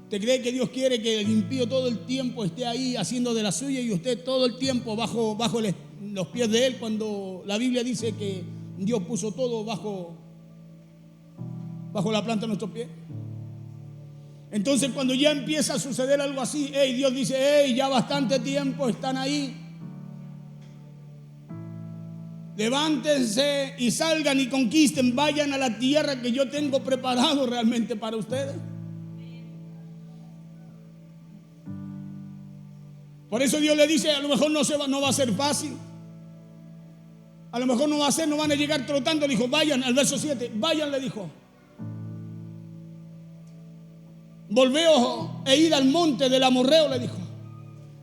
¿Usted cree que Dios quiere que el impío todo el tiempo esté ahí haciendo de la suya y usted todo el tiempo bajo los pies de él, cuando la Biblia dice que Dios puso todo bajo la planta de nuestros pies? Entonces, cuando ya empieza a suceder algo así, Dios dice: ya bastante tiempo están ahí. Levántense y salgan y conquisten, vayan a la tierra que yo tengo preparado realmente para ustedes. Por eso Dios le dice, a lo mejor no va a ser fácil. A lo mejor no van a llegar trotando. Le dijo, vayan, al verso 7, vayan, le dijo. Volveos e id al monte del Amorreo, le dijo,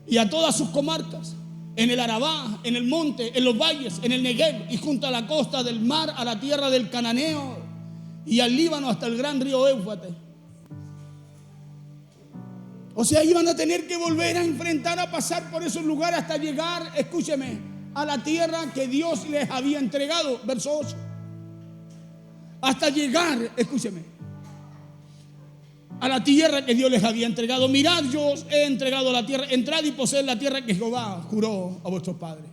y a todas sus comarcas, en el Arabá, en el monte, en los valles, en el Negev, y junto a la costa del mar, a la tierra del Cananeo, y al Líbano hasta el gran río Éufrates. O sea, iban a tener que volver a enfrentar, a pasar por esos lugares hasta llegar, escúcheme, a la tierra que Dios les había entregado. Verso 8. Hasta llegar, escúcheme, a la tierra que Dios les había entregado. Mirad, yo os he entregado la tierra. Entrad y poseed la tierra que Jehová juró a vuestros padres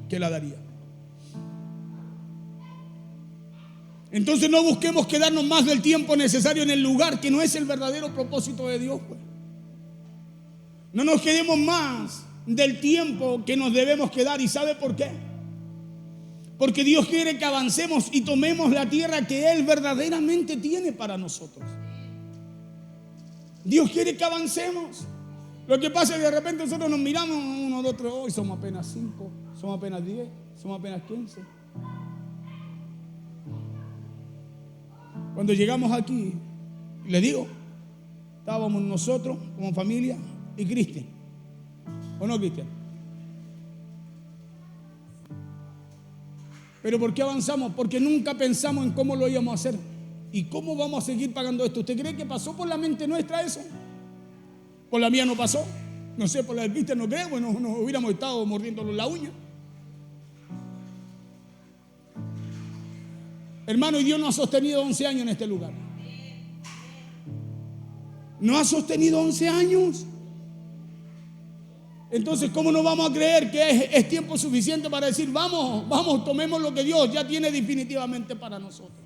que la daría. Entonces no busquemos quedarnos más del tiempo necesario en el lugar que no es el verdadero propósito de Dios, pues. No nos quedemos más del tiempo que nos debemos quedar. ¿Y sabe por qué? Porque Dios quiere que avancemos y tomemos la tierra que Él verdaderamente tiene para nosotros. Dios quiere que avancemos. Lo que pasa es que de repente nosotros nos miramos uno de otro. Hoy somos apenas 5, somos apenas 10, somos apenas 15. Cuando llegamos aquí, le digo, estábamos nosotros como familia y Cristian. ¿O no, Cristian? ¿Pero por qué avanzamos? Porque nunca pensamos en cómo lo íbamos a hacer. ¿Y cómo vamos a seguir pagando esto? ¿Usted cree que pasó por la mente nuestra eso? Por la mía no pasó. No sé, por la del Cristian no creo. Bueno, nos hubiéramos estado mordiéndonos la uña. Hermano, y Dios nos ha sostenido 11 años en este lugar. ¿No ha sostenido 11 años? Entonces, ¿cómo no vamos a creer que es tiempo suficiente para decir, vamos, tomemos lo que Dios ya tiene definitivamente para nosotros?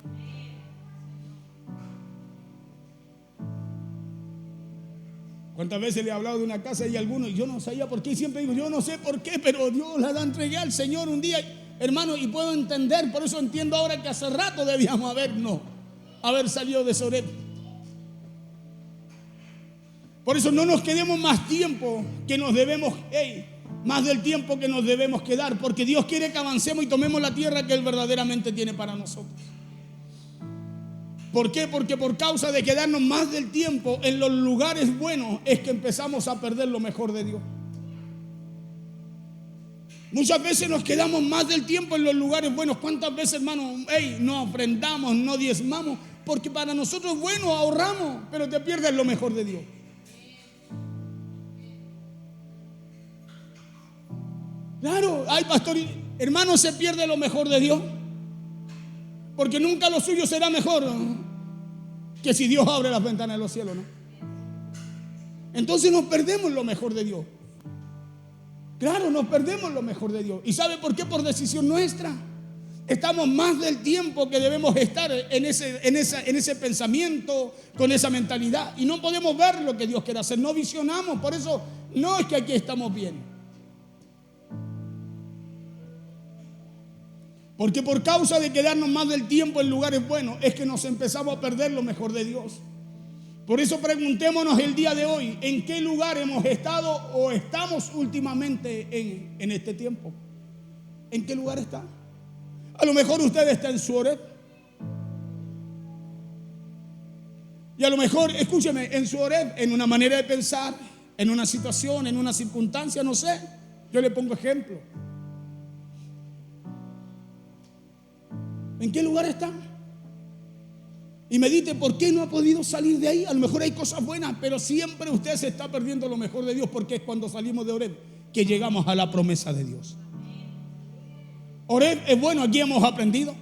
¿Cuántas veces le he hablado de una casa y algunos, y yo no sabía por qué, y siempre digo, yo no sé por qué, pero Dios la entregué al Señor un día, hermano, y puedo entender, por eso entiendo ahora que hace rato debíamos haber salido de Soreb. Por eso no nos quedemos más tiempo que nos debemos, más del tiempo que nos debemos quedar, porque Dios quiere que avancemos y tomemos la tierra que Él verdaderamente tiene para nosotros. ¿Por qué? Porque por causa de quedarnos más del tiempo en los lugares buenos es que empezamos a perder lo mejor de Dios. Muchas veces nos quedamos más del tiempo en los lugares buenos. ¿Cuántas veces, hermano, no ofrendamos, no diezmamos? Porque para nosotros es bueno, ahorramos, pero te pierdes lo mejor de Dios. Claro, ay, pastor, hermano, se pierde lo mejor de Dios. Porque nunca lo suyo será mejor que si Dios abre las ventanas de los cielos, ¿no? Entonces nos perdemos lo mejor de Dios. Claro, nos perdemos lo mejor de Dios. ¿Y sabe por qué? Por decisión nuestra. Estamos más del tiempo que debemos estar en ese pensamiento, con esa mentalidad. Y no podemos ver lo que Dios quiere hacer. No visionamos. Por eso no es que aquí estamos bien. Porque por causa de quedarnos más del tiempo en lugares buenos es que nos empezamos a perder lo mejor de Dios. Por eso preguntémonos el día de hoy, ¿en qué lugar hemos estado o estamos últimamente en este tiempo? ¿En qué lugar está? A lo mejor usted está en su Soreb. Y a lo mejor, escúcheme, en su Soreb, en una manera de pensar, en una situación, en una circunstancia, no sé. Yo le pongo ejemplo. ¿En qué lugar está? Y medite por qué no ha podido salir de ahí. A lo mejor hay cosas buenas, pero siempre usted se está perdiendo lo mejor de Dios, porque es cuando salimos de Oreb que llegamos a la promesa de Dios. Oreb es bueno, aquí hemos aprendido.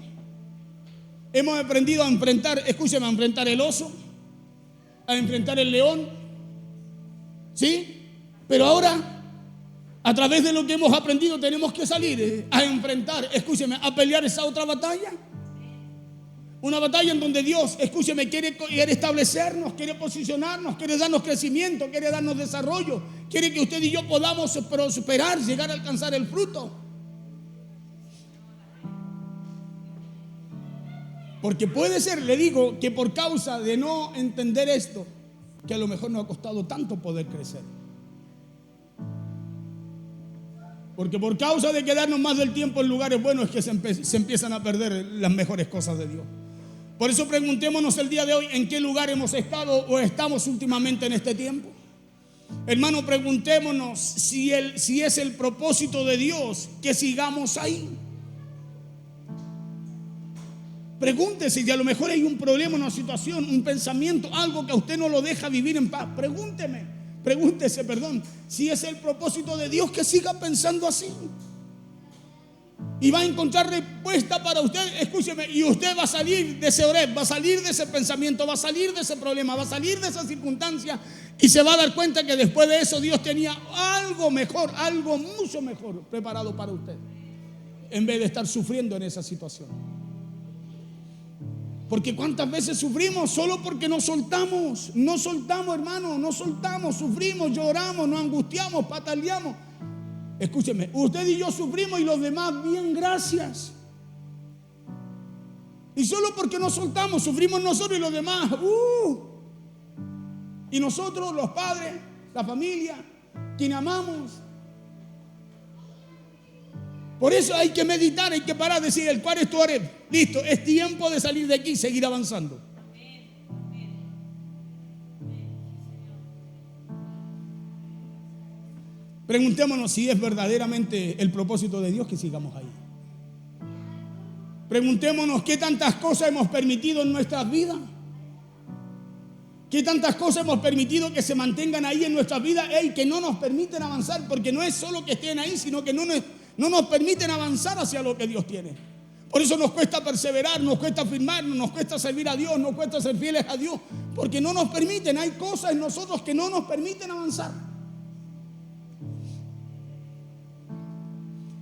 Hemos aprendido a enfrentar, escúcheme, a enfrentar el oso, a enfrentar el león. ¿Sí? Pero ahora, a través de lo que hemos aprendido, tenemos que salir a enfrentar, escúcheme, a pelear esa otra batalla. Una batalla en donde Dios, escúcheme, quiere establecernos, quiere posicionarnos, quiere darnos crecimiento, quiere darnos desarrollo, quiere que usted y yo podamos prosperar, llegar a alcanzar el fruto. Porque puede ser, le digo, que por causa de no entender esto, que a lo mejor nos ha costado tanto poder crecer. Porque por causa de quedarnos más del tiempo en lugares buenos es que se empiezan a perder las mejores cosas de Dios. Por eso preguntémonos el día de hoy en qué lugar hemos estado o estamos últimamente en este tiempo. Hermano, preguntémonos si es el propósito de Dios que sigamos ahí. Pregúntese si a lo mejor hay un problema, una situación, un pensamiento, algo que a usted no lo deja vivir en paz. Pregúntese, si es el propósito de Dios que siga pensando así. Y va a encontrar respuesta para usted, escúcheme, y usted va a salir de ese oreb, va a salir de ese pensamiento, va a salir de ese problema, va a salir de esa circunstancia y se va a dar cuenta que después de eso Dios tenía algo mejor, algo mucho mejor preparado para usted, en vez de estar sufriendo en esa situación. Porque cuántas veces sufrimos solo porque no soltamos, hermano, no soltamos, sufrimos, lloramos, nos angustiamos, pataleamos. Escúcheme, usted y yo sufrimos y los demás bien, gracias. Y solo porque no soltamos, sufrimos nosotros y los demás. Y nosotros, los padres, la familia, quien amamos. Por eso hay que meditar, hay que parar, decir, el cual es tu oreb. Listo, es tiempo de salir de aquí y seguir avanzando. Preguntémonos si es verdaderamente el propósito de Dios que sigamos ahí. Preguntémonos qué tantas cosas hemos permitido en nuestras vidas. Qué tantas cosas hemos permitido que se mantengan ahí en nuestras vidas y que no nos permiten avanzar, porque no es solo que estén ahí, sino que no nos permiten avanzar hacia lo que Dios tiene. Por eso nos cuesta perseverar, nos cuesta firmarnos, nos cuesta servir a Dios, nos cuesta ser fieles a Dios, porque no nos permiten, hay cosas en nosotros que no nos permiten avanzar.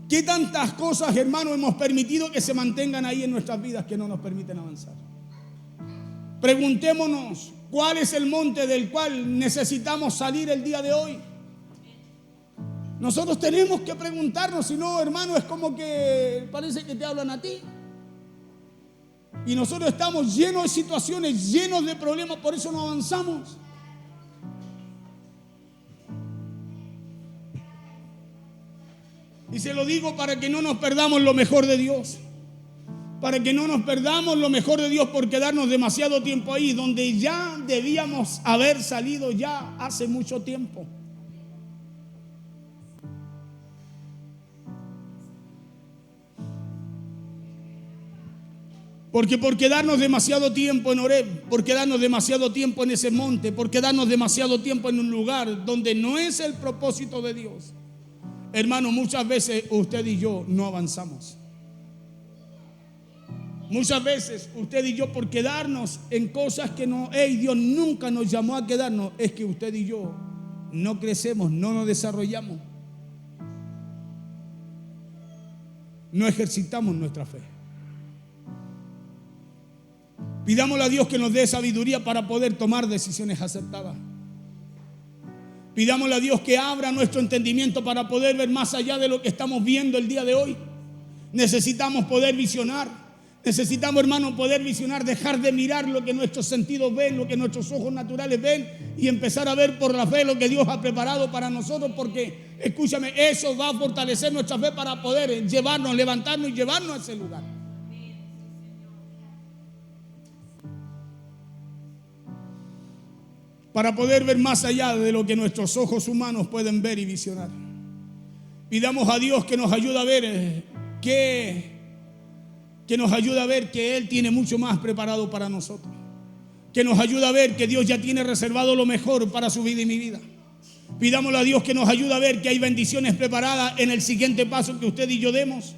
¿Qué tantas cosas, hermano, hemos permitido que se mantengan ahí en nuestras vidas que no nos permiten avanzar? Preguntémonos, ¿cuál es el monte del cual necesitamos salir el día de hoy? Nosotros tenemos que preguntarnos, si no, hermano, es como que parece que te hablan a ti. Y nosotros estamos llenos de situaciones, llenos de problemas, por eso no avanzamos. Y se lo digo para que no nos perdamos lo mejor de Dios. Para que no nos perdamos lo mejor de Dios por quedarnos demasiado tiempo ahí, donde ya debíamos haber salido ya hace mucho tiempo. Porque por quedarnos demasiado tiempo en Oreb, por quedarnos demasiado tiempo en ese monte, por quedarnos demasiado tiempo en un lugar donde no es el propósito de Dios, hermano, muchas veces usted y yo no avanzamos. Muchas veces usted y yo por quedarnos en cosas que no, Dios nunca nos llamó a quedarnos, es que usted y yo no crecemos, no nos desarrollamos, no ejercitamos nuestra fe. Pidámosle a Dios que nos dé sabiduría para poder tomar decisiones acertadas. Pidámosle a Dios que abra nuestro entendimiento para poder ver más allá de lo que estamos viendo el día de hoy. Necesitamos poder visionar. Necesitamos, hermano, poder visionar, dejar de mirar lo que nuestros sentidos ven, lo que nuestros ojos naturales ven y empezar a ver por la fe lo que Dios ha preparado para nosotros, porque, escúchame, eso va a fortalecer nuestra fe para poder llevarnos, levantarnos y llevarnos a ese lugar. Para poder ver más allá de lo que nuestros ojos humanos pueden ver y visionar. Pidamos a Dios que nos ayude a ver que Él tiene mucho más preparado para nosotros. Que nos ayude a ver que Dios ya tiene reservado lo mejor para su vida y mi vida. Pidámosle a Dios que nos ayude a ver que hay bendiciones preparadas en el siguiente paso que usted y yo demos.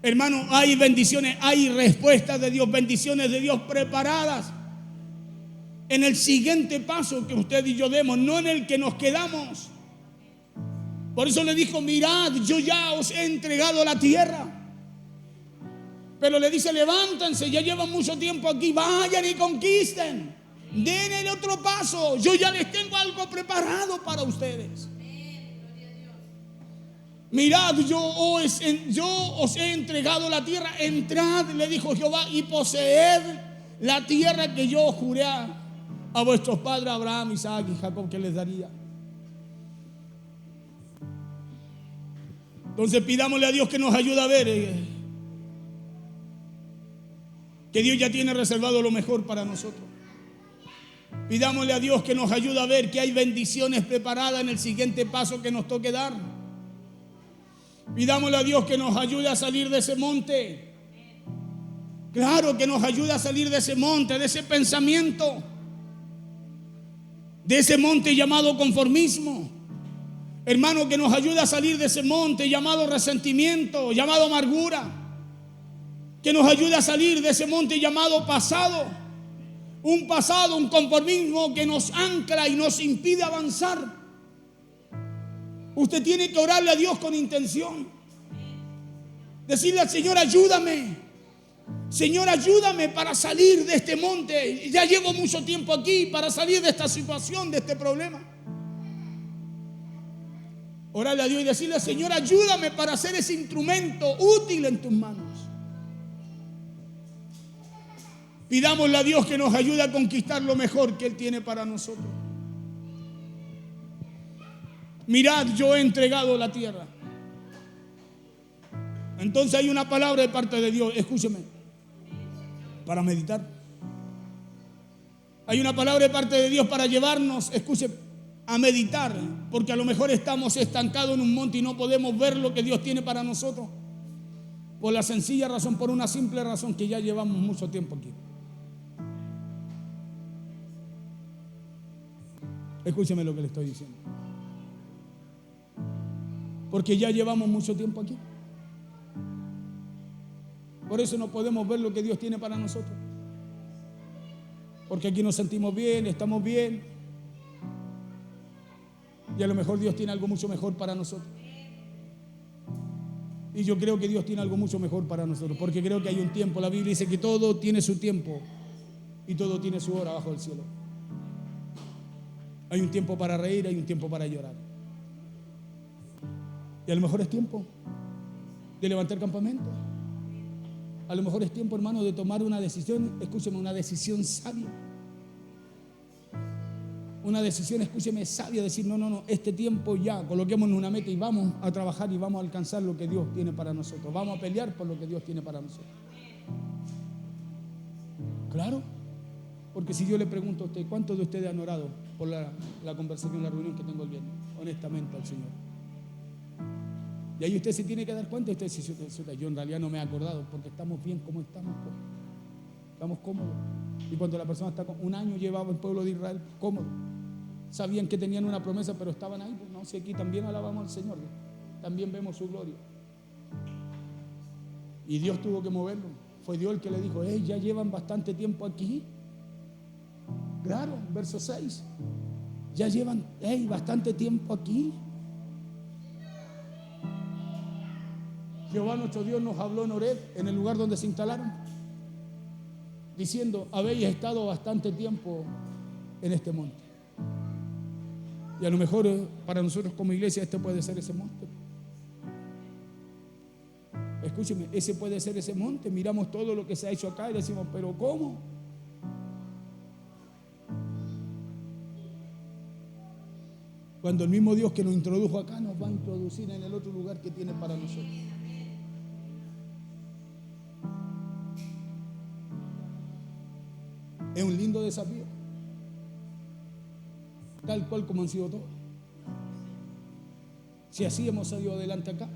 Hermano, hay bendiciones, hay respuestas de Dios, bendiciones de Dios preparadas en el siguiente paso que usted y yo demos, no en el que nos quedamos. Por eso le dijo, mirad, yo ya os he entregado la tierra. Pero le dice, levántense, ya llevan mucho tiempo aquí, vayan y conquisten, den el otro paso, yo ya les tengo algo preparado para ustedes. Mirad, yo os he entregado la tierra, entrad, le dijo Jehová, y poseed la tierra que yo juré a vuestros padres Abraham, Isaac y Jacob que les daría. Entonces pidámosle a Dios que nos ayude a ver que Dios ya tiene reservado lo mejor para nosotros. Pidámosle a Dios que nos ayude a ver que hay bendiciones preparadas en el siguiente paso que nos toque dar. Pidámosle a Dios que nos ayude a salir de ese monte. Claro, que nos ayude a salir de ese monte, de ese pensamiento, de ese monte llamado conformismo. Hermano, que nos ayude a salir de ese monte llamado resentimiento, llamado amargura. Que nos ayude a salir de ese monte llamado pasado, un conformismo que nos ancla y nos impide avanzar. Usted tiene que orarle a Dios con intención. Decirle al Señor, ayúdame. Señor, ayúdame para salir de este monte. Ya llevo mucho tiempo aquí para salir de esta situación, de este problema. Orarle a Dios y decirle, Señor, ayúdame para ser ese instrumento útil en tus manos. Pidámosle a Dios que nos ayude a conquistar lo mejor que Él tiene para nosotros. Mirad, yo he entregado la tierra. Entonces hay una palabra de parte de Dios, escúcheme, para meditar. Hay una palabra de parte de Dios para llevarnos, escúcheme, a meditar, porque a lo mejor estamos estancados en un monte y no podemos ver lo que Dios tiene para nosotros. Por la sencilla razón, por una simple razón, que ya llevamos mucho tiempo aquí. Escúcheme lo que le estoy diciendo. Porque ya llevamos mucho tiempo aquí. Por eso no podemos ver lo que Dios tiene para nosotros. Porque aquí nos sentimos bien, estamos bien. Y a lo mejor Dios tiene algo mucho mejor para nosotros. Y yo creo que Dios tiene algo mucho mejor para nosotros. Porque creo que hay un tiempo. La Biblia dice que todo tiene su tiempo y todo tiene su hora bajo el cielo. Hay un tiempo para reír, hay un tiempo para llorar. Y a lo mejor es tiempo de levantar campamento. A lo mejor es tiempo, hermano, de tomar una decisión, escúcheme, una decisión sabia. Una decisión, escúcheme, sabia, decir, no, este tiempo ya, coloquémonos una meta y vamos a trabajar y vamos a alcanzar lo que Dios tiene para nosotros. Vamos a pelear por lo que Dios tiene para nosotros. Claro, porque si yo le pregunto a usted, ¿cuántos de ustedes han orado por la conversación, la reunión que tengo el viernes? Honestamente al Señor. Y ahí usted se tiene que dar cuenta, usted dice, yo en realidad no me he acordado, porque estamos bien como estamos, pues. Estamos cómodos. Y cuando la persona está un año llevaba el pueblo de Israel cómodo, sabían que tenían una promesa, pero estaban ahí, pues no, si aquí también alabamos al Señor, también vemos su gloria. Y Dios tuvo que moverlo. Fue Dios el que le dijo, ya llevan bastante tiempo aquí. Claro, verso 6. Ya llevan bastante tiempo aquí. Jehová nuestro Dios nos habló en Horeb, en el lugar donde se instalaron, diciendo, habéis estado bastante tiempo en este monte. Y a lo mejor para nosotros como iglesia este puede ser ese monte. Escúcheme, ese puede ser ese monte. Miramos todo lo que se ha hecho acá y decimos, pero ¿cómo? Cuando el mismo Dios que nos introdujo acá nos va a introducir en el otro lugar que tiene para nosotros. Es un lindo desafío, tal cual como han sido todos. Si así hemos salido adelante acá,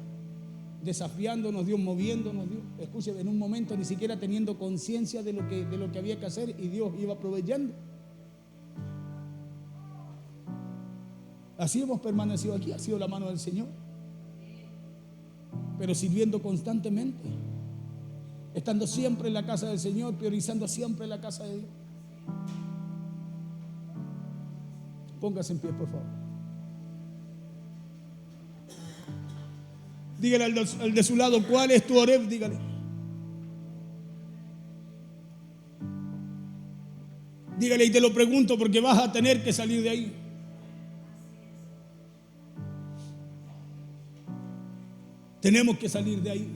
desafiándonos, Dios moviéndonos, Dios, escuche, en un momento ni siquiera teniendo conciencia de lo que había que hacer, y Dios iba proveyendo. Así hemos permanecido aquí, ha sido la mano del Señor, pero sirviendo constantemente, estando siempre en la casa del Señor, priorizando siempre la casa de Dios. Póngase en pie, por favor. Dígale al de su lado, ¿cuál es tu Horeb? Dígale. Dígale, y te lo pregunto porque vas a tener que salir de ahí. Tenemos que salir de ahí.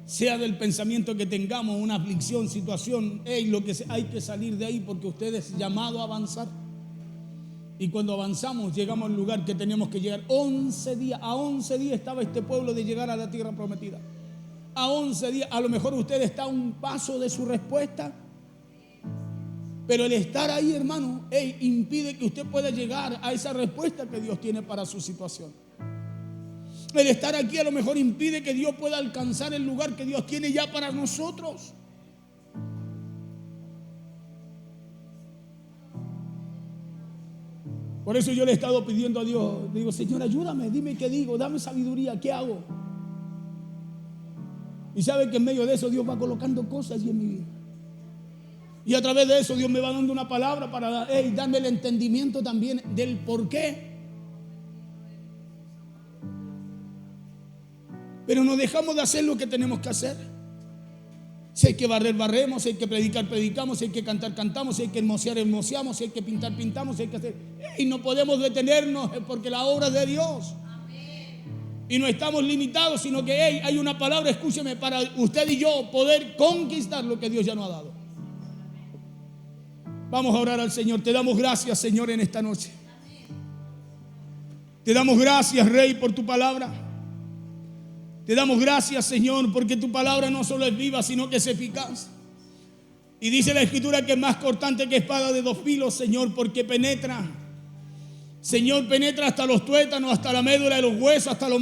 Sea del pensamiento que tengamos, una aflicción, situación, lo que hay que salir de ahí, porque usted es llamado a avanzar. Y cuando avanzamos, llegamos al lugar que teníamos que llegar. 11 días, a 11 días estaba este pueblo de llegar a la tierra prometida. A 11 días, a lo mejor usted está a un paso de su respuesta. Pero el estar ahí, hermano, impide que usted pueda llegar a esa respuesta que Dios tiene para su situación. El estar aquí a lo mejor impide que Dios pueda alcanzar el lugar que Dios tiene ya para nosotros. Por eso yo le he estado pidiendo a Dios, digo, Señor, ayúdame, dime qué digo, dame sabiduría, ¿qué hago? Y sabe que en medio de eso Dios va colocando cosas allí en mi vida. Y a través de eso Dios me va dando una palabra para darme el entendimiento también del por qué. Pero no dejamos de hacer lo que tenemos que hacer. Si hay que barrer, barremos. Si hay que predicar, predicamos. Si hay que cantar, cantamos. Si hay que hermosear, hermoseamos. Si hay que pintar, pintamos. Si hay que hacer... Y no podemos detenernos porque la obra es de Dios. Y no estamos limitados, sino que hay una palabra, escúcheme, para usted y yo poder conquistar lo que Dios ya nos ha dado. Vamos a orar al Señor. Te damos gracias, Señor, en esta noche. Te damos gracias, Rey, por tu palabra. Te damos gracias, Señor, porque tu palabra no solo es viva, sino que es eficaz. Y dice la Escritura que es más cortante que espada de 2 filos, Señor, porque penetra. Señor, penetra hasta los tuétanos, hasta la médula de los huesos, hasta los